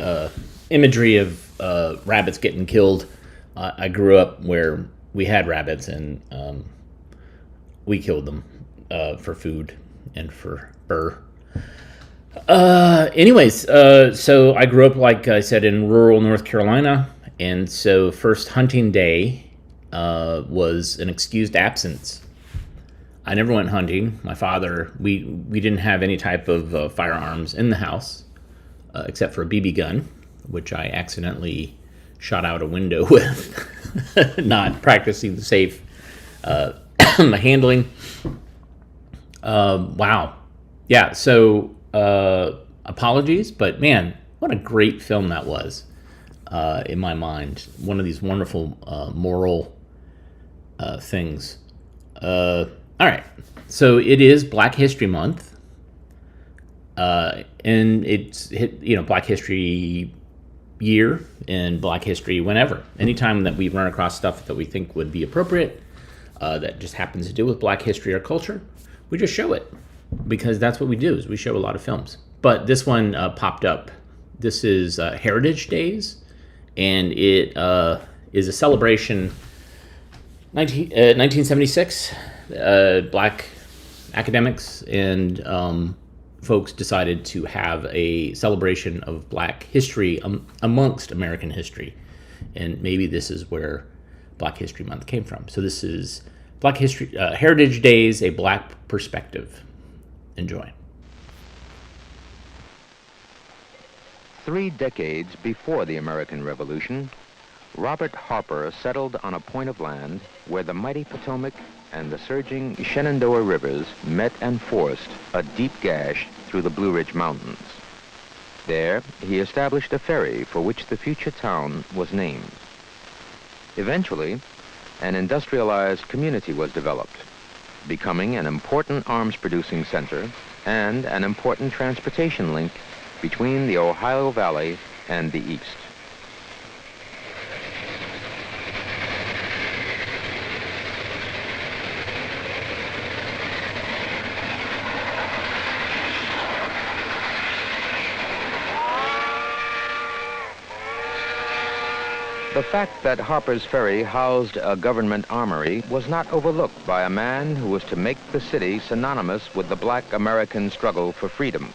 S2: imagery of rabbits getting killed. I grew up where we had rabbits, and we killed them for food and for fur. So I grew up, like I said, in rural North Carolina, and so first hunting day was an excused absence. I never went hunting. My father, we didn't have any type of firearms in the house. Except for a BB gun, which I accidentally shot out a window with, not practicing the safe handling. Wow. Yeah, so apologies, but man, what a great film that was in my mind. One of these wonderful moral things. All right, so it is Black History Month. And it's Black History Year and Black History whenever. Anytime that we run across stuff that we think would be appropriate, that just happens to do with Black history or culture, we just show it. Because that's what we do, is we show a lot of films. But this one popped up. This is Heritage Days, and it is a celebration. 1976, Black academics and folks decided to have a celebration of Black history amongst American history. And maybe this is where Black History Month came from. So this is Black History Heritage Days, a Black perspective. Enjoy.
S10: 3 decades before the American Revolution, Robert Harper settled on a point of land where the mighty Potomac and the surging Shenandoah rivers met and forced a deep gash through the Blue Ridge Mountains. There, he established a ferry for which the future town was named. Eventually, an industrialized community was developed, becoming an important arms-producing center and an important transportation link between the Ohio Valley and the East. The fact that Harper's Ferry housed a government armory was not overlooked by a man who was to make the city synonymous with the Black American struggle for freedom.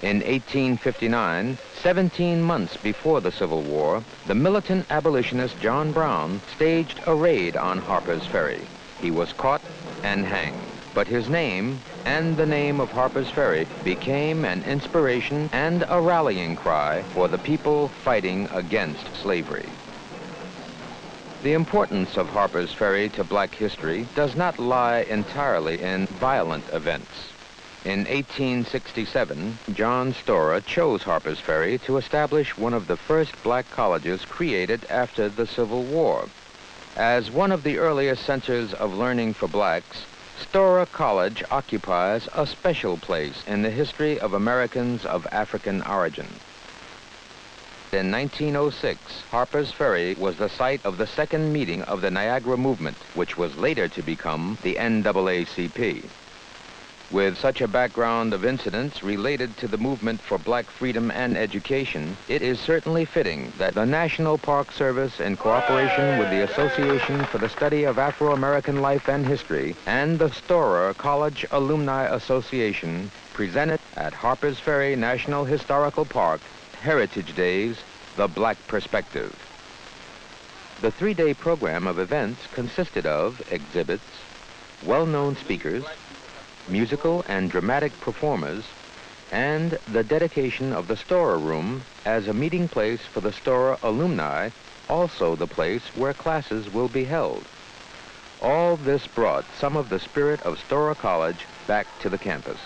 S10: In 1859, 17 months before the Civil War, the militant abolitionist John Brown staged a raid on Harper's Ferry. He was caught and hanged, but his name and the name of Harper's Ferry became an inspiration and a rallying cry for the people fighting against slavery. The importance of Harper's Ferry to Black history does not lie entirely in violent events. In 1867, John Storer chose Harper's Ferry to establish one of the first black colleges created after the Civil War. As one of the earliest centers of learning for blacks, Storer College occupies a special place in the history of Americans of African origin. In 1906, Harper's Ferry was the site of the second meeting of the Niagara Movement, which was later to become the NAACP. With such a background of incidents related to the movement for black freedom and education, it is certainly fitting that the National Park Service, in cooperation with the Association for the Study of Afro-American Life and History and the Storer College Alumni Association, presented at Harper's Ferry National Historical Park Heritage Days, The Black Perspective. The three-day program of events consisted of exhibits, well-known speakers, musical and dramatic performers, and the dedication of the Storer Room as a meeting place for the Storer alumni, also the place where classes will be held. All this brought some of the spirit of Storer College back to the campus.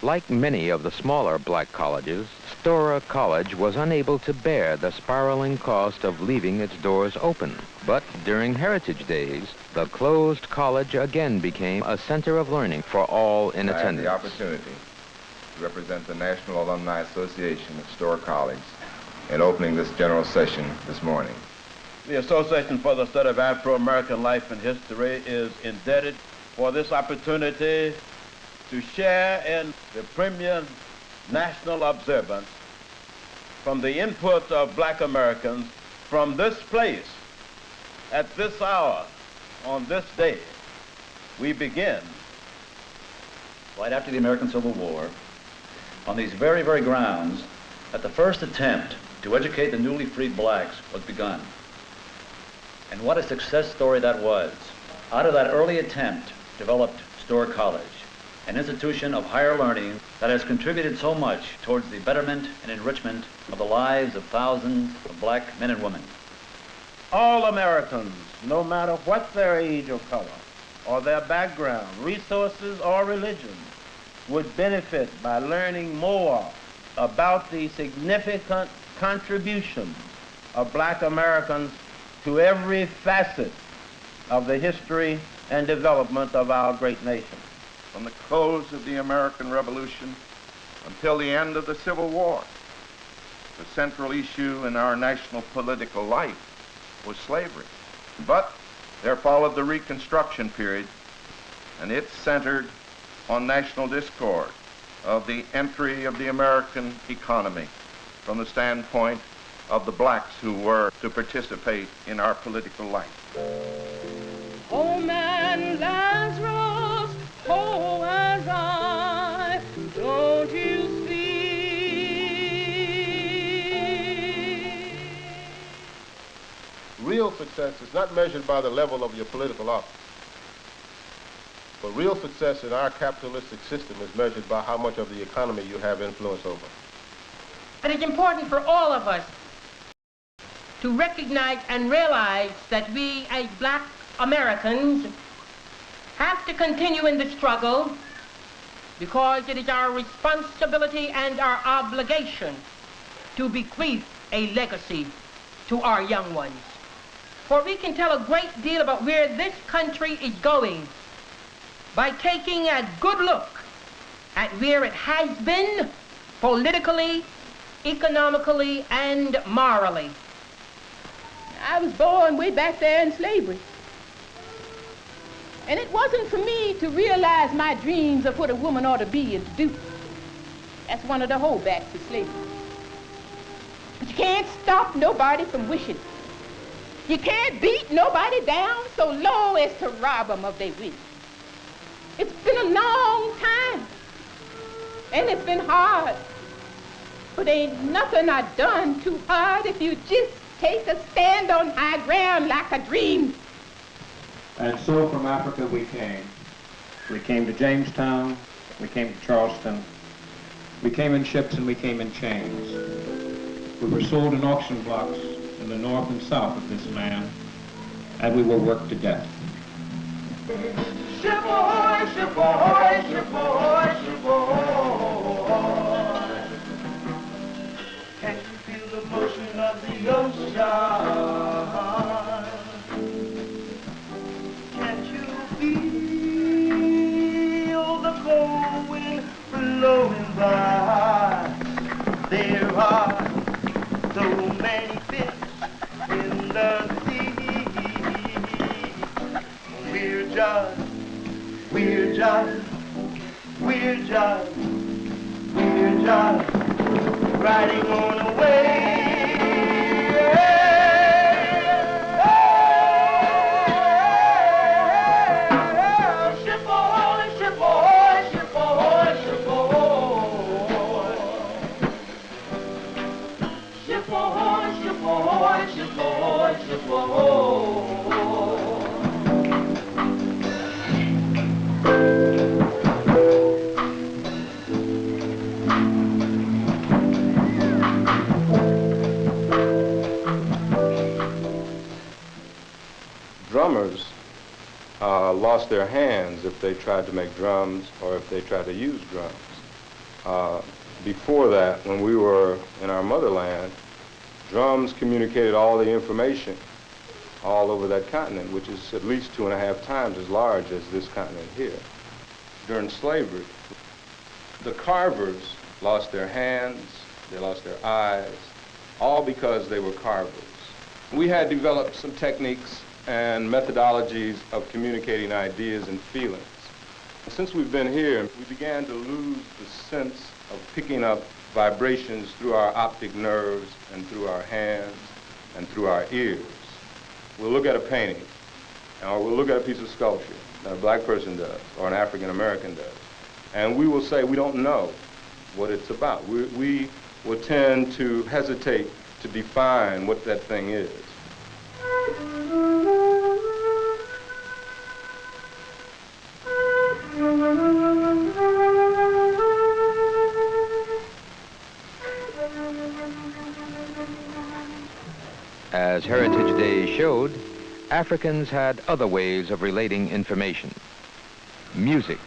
S10: Like many of the smaller black colleges, Storer College was unable to bear the spiraling cost of leaving its doors open. But during Heritage Days, the closed college again became a center of learning for all in attendance.
S11: I had the opportunity to represent the National Alumni Association of Storer College in opening this general session this morning.
S12: The Association for the Study of Afro-American Life and History is indebted for this opportunity to share in the premier national observance from the input of black Americans from this place at this hour on this day. We begin
S13: right after the American Civil War on these very, very grounds that the first attempt to educate the newly freed blacks was begun. And what a success story that was. Out of that early attempt developed Storer College, an institution of higher learning that has contributed so much towards the betterment and enrichment of the lives of thousands of black men and women.
S12: All Americans, no matter what their age or color, or their background, resources, or religion, would benefit by learning more about the significant contributions of black Americans to every facet of the history and development of our great nation.
S11: From the close of the American Revolution until the end of the Civil War, the central issue in our national political life was slavery. But there followed the Reconstruction period, and it centered on national discord of the entry of the American economy from the standpoint of the blacks who were to participate in our political life.
S14: Oh man, Lazarus, oh arise, don't you see?
S15: Real success is not measured by the level of your political office, but real success in our capitalistic system is measured by how much of the economy you have influence over.
S14: It is important for all of us to recognize and realize that we as black Americans have to continue in the struggle because it is our responsibility and our obligation to bequeath a legacy to our young ones. For we can tell a great deal about where this country is going by taking a good look at where it has been politically, economically, and morally.
S16: I was born way back there in slavery. And it wasn't for me to realize my dreams of what a woman ought to be and to do. That's one of the holdbacks to slavery. But you can't stop nobody from wishing. You can't beat nobody down so low as to rob them of their wish. It's been a long time, and it's been hard. But ain't nothing I done too hard if you just take a stand on high ground like a dream.
S17: And so from Africa we came. We came to Jamestown, we came to Charleston, we came in ships and we came in chains. We were sold in auction blocks in the north and south of this land, and we were worked to death.
S18: Ship ahoy, ship ahoy, ship ahoy, ship ahoy. Can you feel the motion of the ocean? Can't you feel the cold wind blowing by? There are so many fish in the sea. We're just riding on a wave. Ship ahoy, ship ahoy, ship ahoy, ship ahoy. Ship ahoy, ship ahoy, ship ahoy, ship ahoy.
S15: Drummers lost their hands if they tried to make drums or if they tried to use drums. Before that, when we were in our motherland, drums communicated all the information all over that continent, which is at least 2.5 times as large as this continent here. During slavery, the carvers lost their hands, they lost their eyes, all because they were carvers. We had developed some techniques and methodologies of communicating ideas and feelings. Since we've been here, we began to lose the sense of picking up vibrations through our optic nerves and through our hands and through our ears. We'll look at a painting, or we'll look at a piece of sculpture that a black person does or an African American does, and we will say we don't know what it's about. We will tend to hesitate to define what that thing is.
S10: As Heritage Day showed, Africans had other ways of relating information. Music.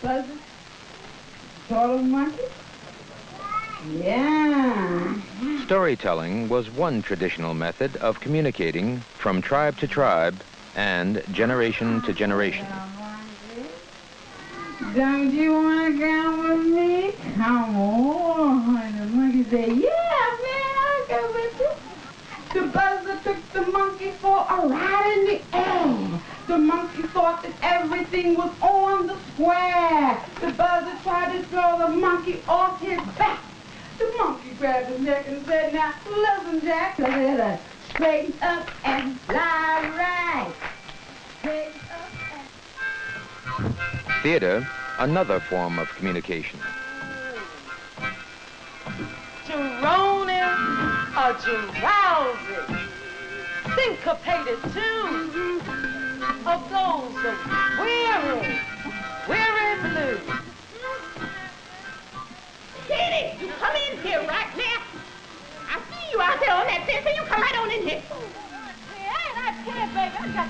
S16: Buzzard, turtle monkey. Yeah.
S10: Storytelling was one traditional method of communicating from tribe to tribe and generation to generation.
S16: Don't you want to come with me? Come on. The monkey said, yeah, man, I'll go with you. The buzzard took the monkey for a ride in the air. The monkey thought that everything was on the square. The buzzard tried to throw the monkey off his back. The monkey grabbed his neck and said, now, listen, Jack, I better straighten up and fly right. Straighten up and...
S10: Theater, another form of communication.
S18: Droning, a drowsy, syncopated tune of those weary blues.
S16: Kitty, you come in here right now. I see you out there on that fence, and you come right on in here.
S18: Hey, I can't, baby. I got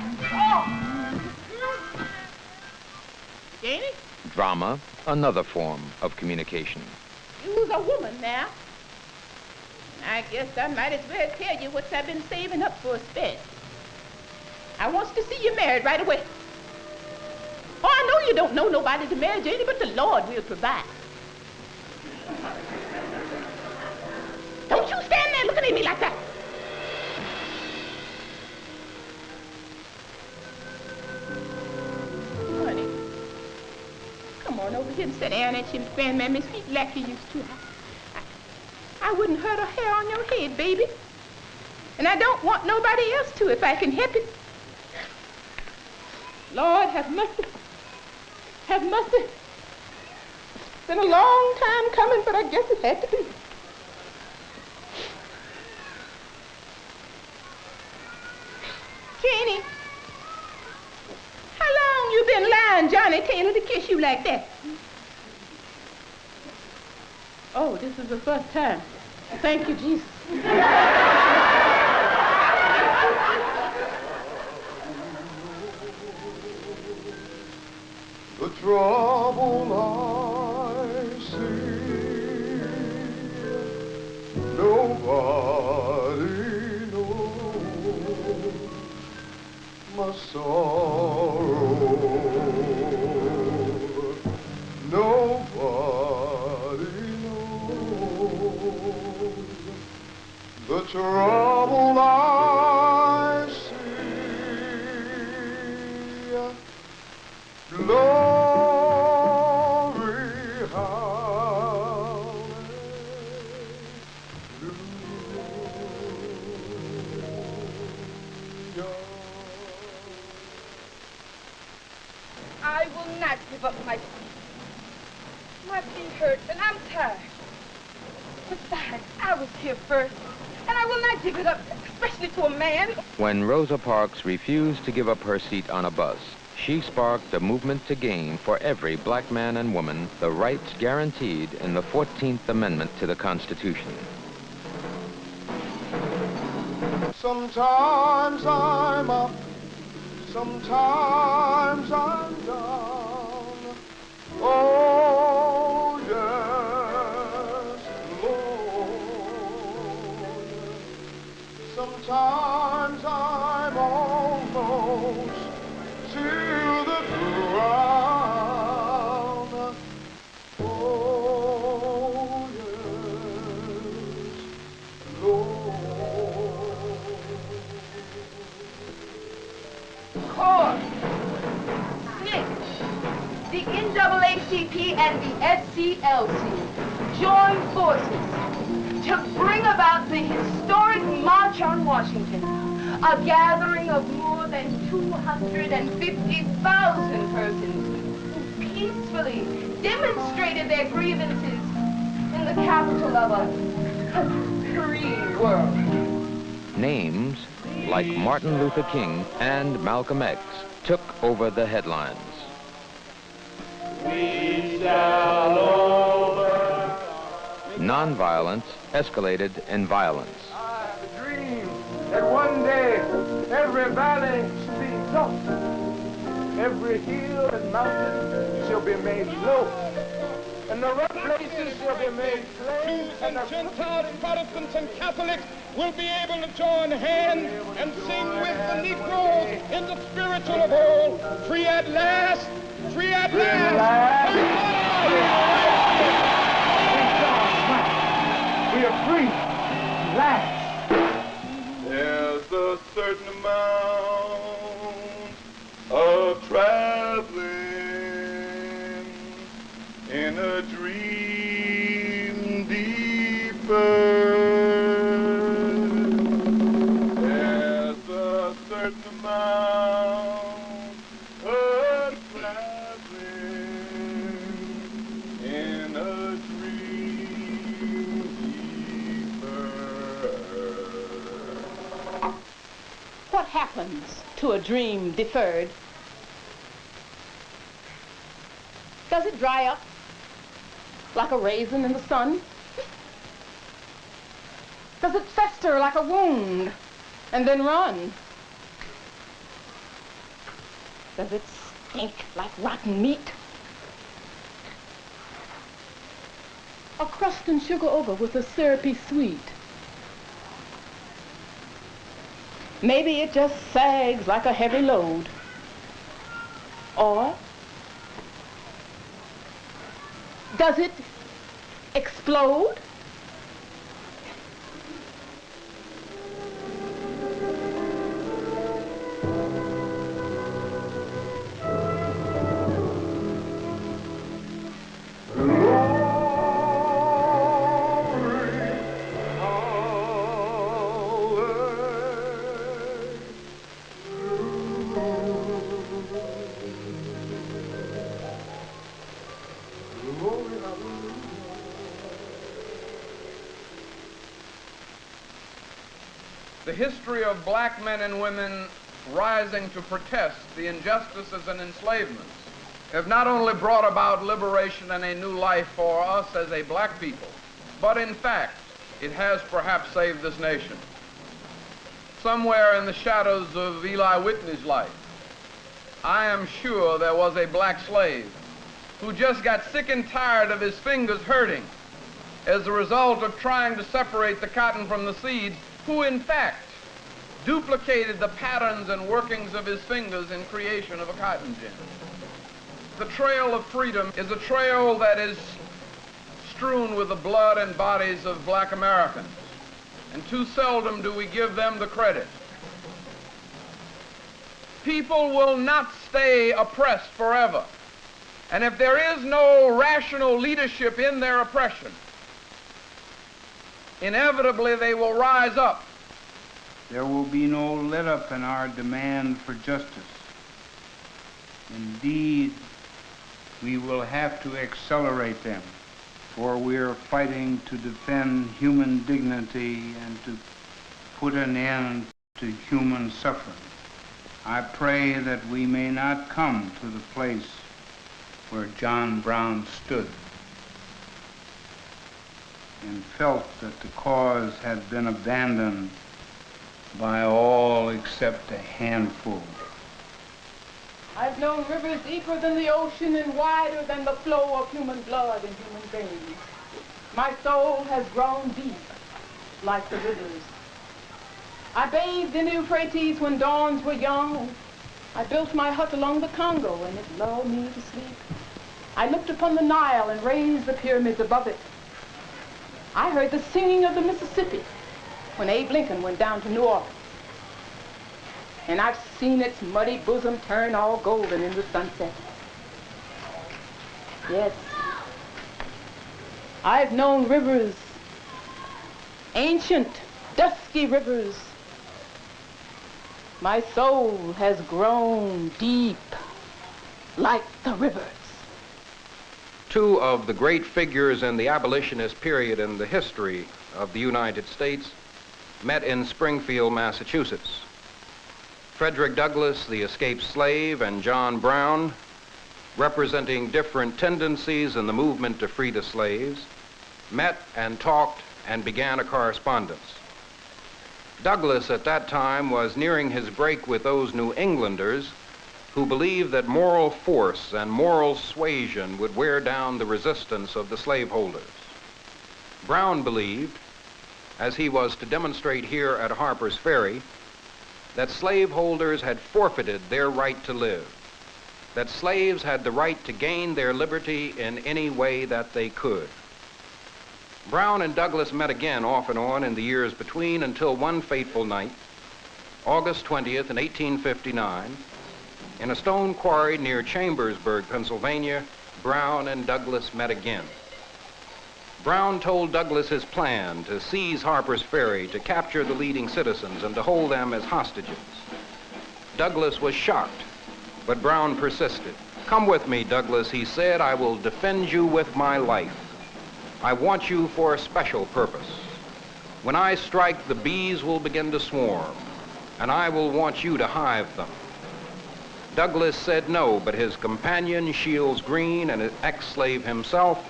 S16: Jenny?
S10: Drama, another form of communication.
S16: You's a woman now.
S14: I guess I might as well tell you what I've been saving up for a spend. I wants to see you married right away. Oh, I know you don't know nobody to marry Janie, but the Lord will provide. Don't you stand there looking at me like that. Honey, come on over here and sit down at your grandmammy's feet like you used to. I wouldn't hurt a hair on your head, baby. And I don't want nobody else to if I can help it. Lord, have mercy. Have mercy. It's been a long time coming, but I guess it had to be. Janie, how long you been lying Johnny Taylor to kiss you like that? Oh, this is the first time. Thank you, Jesus.
S18: The trouble I see, nobody knows my sorrow. Nobody knows the trouble I see. Glory, hallelujah.
S16: I will not give up my seat. My feet hurt and I'm tired. Besides, I was here first, and I will not give it up, especially to a man.
S10: When Rosa Parks refused to give up her seat on a bus, she sparked a movement to gain for every black man and woman the rights guaranteed in the 14th Amendment to the Constitution.
S18: Sometimes I'm up, sometimes I'm down. Oh, yes, Lord. Sometimes I'm almost to the ground. Oh, yes, Lord.
S16: Corps, SNCC, the NAACP and the SCLC join forces to bring about the historic March on Washington, a gathering of more than 250,000 persons who peacefully demonstrated their grievances in the capital of a free world.
S10: Names like Martin Luther King and Malcolm X took over the headlines.
S18: We shall over.
S10: Nonviolence escalated in violence.
S8: I have a dream that one day every valley shall be exalted, every hill and mountain shall be made low, and the rough places shall be made plain.
S19: Jews and Gentiles, Protestants and Catholics will be able to join hands and sing with the Negroes in the spiritual of all. Free at last, free at last.
S8: We are free at last.
S18: There's a certain amount of traveling in a dream deferred. There's a certain amount of traveling in a dream deferred.
S14: What happens to a dream deferred? Does it dry up like a raisin in the sun? Does it fester like a wound and then run? Does it stink like rotten meat? A crust and sugar over with a syrupy sweet Maybe it just sags like a heavy load. Or does it explode?
S11: The history of black men and women rising to protest the injustices and enslavements have not only brought about liberation and a new life for us as a black people, but in fact, it has perhaps saved this nation. Somewhere in the shadows of Eli Whitney's life, I am sure there was a black slave who just got sick and tired of his fingers hurting as a result of trying to separate the cotton from the seeds, who in fact duplicated the patterns and workings of his fingers in creation of a cotton gin. The trail of freedom is a trail that is strewn with the blood and bodies of black Americans, and too seldom do we give them the credit. People will not stay oppressed forever, and if there is no rational leadership in their oppression, inevitably they will rise up.
S20: There will be no let-up in our demand for justice. Indeed, we will have to accelerate them, for we are fighting to defend human dignity and to put an end to human suffering. I pray that we may not come to the place where John Brown stood and felt that the cause had been abandoned by all except a handful.
S14: I've known rivers deeper than the ocean and wider than the flow of human blood and human veins. My soul has grown deep like the rivers. I bathed in the Euphrates when dawns were young. I built my hut along the Congo and it lulled me to sleep. I looked upon the Nile and raised the pyramids above it. I heard the singing of the Mississippi when Abe Lincoln went down to New Orleans. And I've seen its muddy bosom turn all golden in the sunset. Yes, I've known rivers, ancient, dusky rivers. My soul has grown deep like the rivers.
S10: Two of the great figures in the abolitionist period in the history of the United States met in Springfield, Massachusetts. Frederick Douglass, the escaped slave, and John Brown, representing different tendencies in the movement to free the slaves, met and talked and began a correspondence. Douglass at that time was nearing his break with those New Englanders who believed that moral force and moral suasion would wear down the resistance of the slaveholders. Brown believed, as he was to demonstrate here at Harper's Ferry, that slaveholders had forfeited their right to live, that slaves had the right to gain their liberty in any way that they could. Brown and Douglass met again off and on in the years between until one fateful night, August 20th in 1859, in a stone quarry near Chambersburg, Pennsylvania, Brown and Douglass met again. Brown told Douglass his plan to seize Harper's Ferry, to capture the leading citizens, and to hold them as hostages. Douglass was shocked, but Brown persisted. "Come with me, Douglass," he said. "I will defend you with my life. I want you for a special purpose. When I strike, the bees will begin to swarm, and I will want you to hive them." Douglass said no, but his companion, Shields Green, and an ex-slave himself,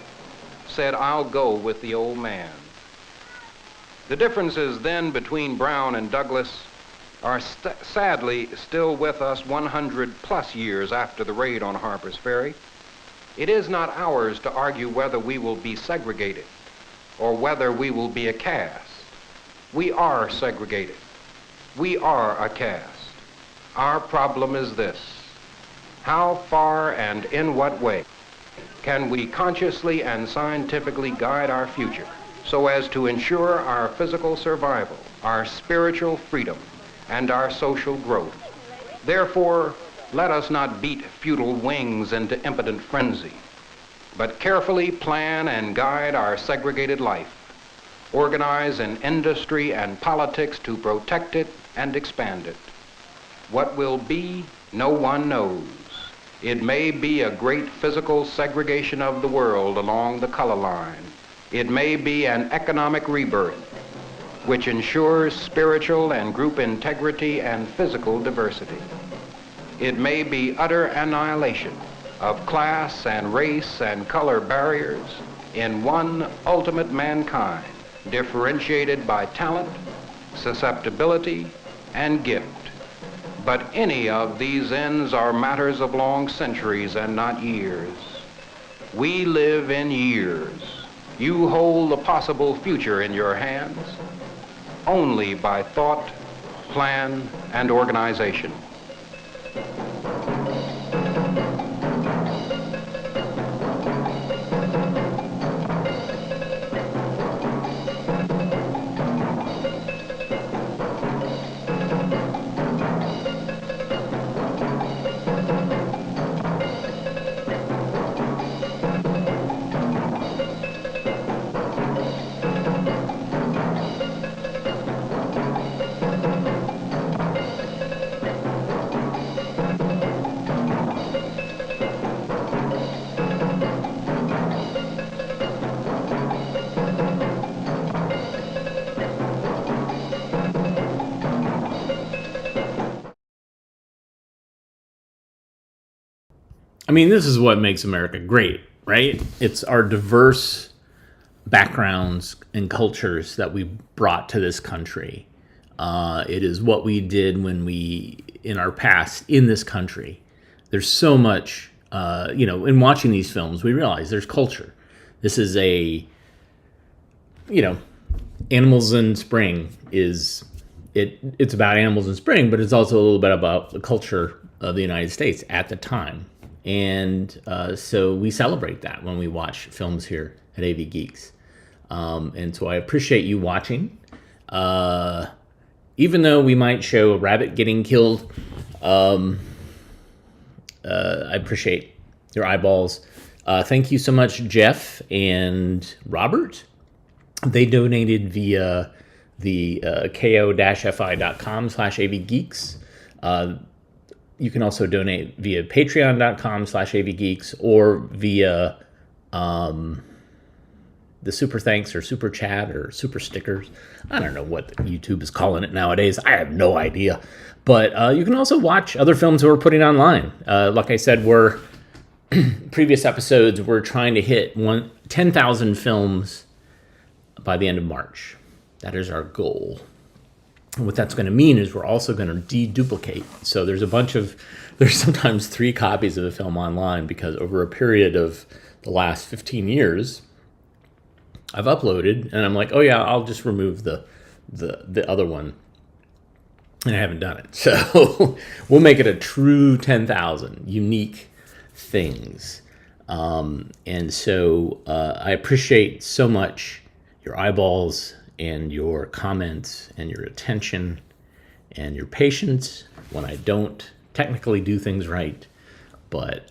S10: said, "I'll go with the old man." The differences then between Brown and Douglass are sadly still with us 100+ years after the raid on Harper's Ferry. It is not ours to argue whether we will be segregated or whether we will be a caste. We are segregated. We are a caste. Our problem is this: how far and in what way can we consciously and scientifically guide our future so as to ensure our physical survival, our spiritual freedom, and our social growth? Therefore, let us not beat futile wings into impotent frenzy, but carefully plan and guide our segregated life, organize in industry and politics to protect it and expand it. What will be, no one knows. It may be a great physical segregation of the world along the color line. It may be an economic rebirth, which ensures spiritual and group integrity and physical diversity. It may be utter annihilation of class and race and color barriers in one ultimate mankind, differentiated by talent, susceptibility, and gift. But any of these ends are matters of long centuries and not years. We live in years. You hold the possible future in your hands only by thought, plan, and organization.
S2: I mean, this is what makes America great, right? It's our diverse backgrounds and cultures that we brought to this country. It is what we did when we, in our past, in this country. There's so much, in watching these films, we realize there's culture. This is Animals in Spring it's about animals in spring, but it's also a little bit about the culture of the United States at the time. And so we celebrate that when we watch films here at AV Geeks. And so I appreciate you watching. Even though we might show a rabbit getting killed, I appreciate your eyeballs. Thank you so much, Jeff and Robert. They donated via the ko-fi.com/avgeeks. You can also donate via patreon.com/avgeeks or via the super thanks or super chat or super stickers. I don't know what YouTube is calling it nowadays. I have no idea. But you can also watch other films that we're putting online. Like I said, previous episodes, we're trying to hit 10,000 films by the end of March. That is our goal. And what that's going to mean is we're also going to deduplicate. So there's sometimes 3 copies of a film online because over a period of the last 15 years, I've uploaded and I'm like, oh yeah, I'll just remove the other one. And I haven't done it. So we'll make it a true 10,000 unique things. And so I appreciate so much your eyeballs and your comments and your attention and your patience when I don't technically do things right. But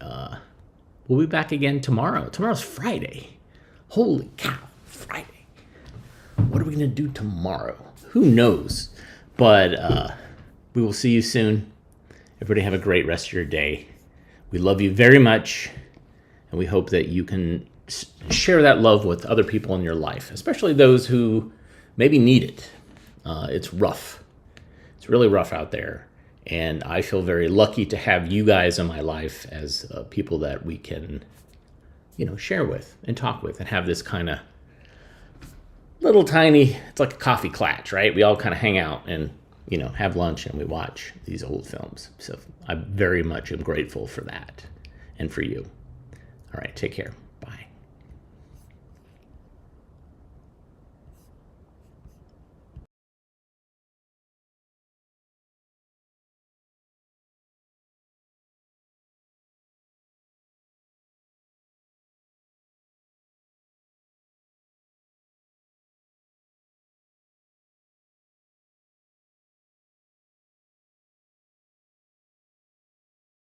S2: we'll be back again tomorrow. Tomorrow's Friday. Holy cow, Friday. What are we going to do tomorrow? Who knows? But we will see you soon. Everybody have a great rest of your day. We love you very much, and we hope that you can share that love with other people in your life, especially those who maybe need it. It's rough. It's really rough out there. And I feel very lucky to have you guys in my life as people that we can, share with and talk with and have this kind of little tiny, it's like a coffee clatch, right? We all kind of hang out and, have lunch and we watch these old films. So I very much am grateful for that and for you. All right, take care.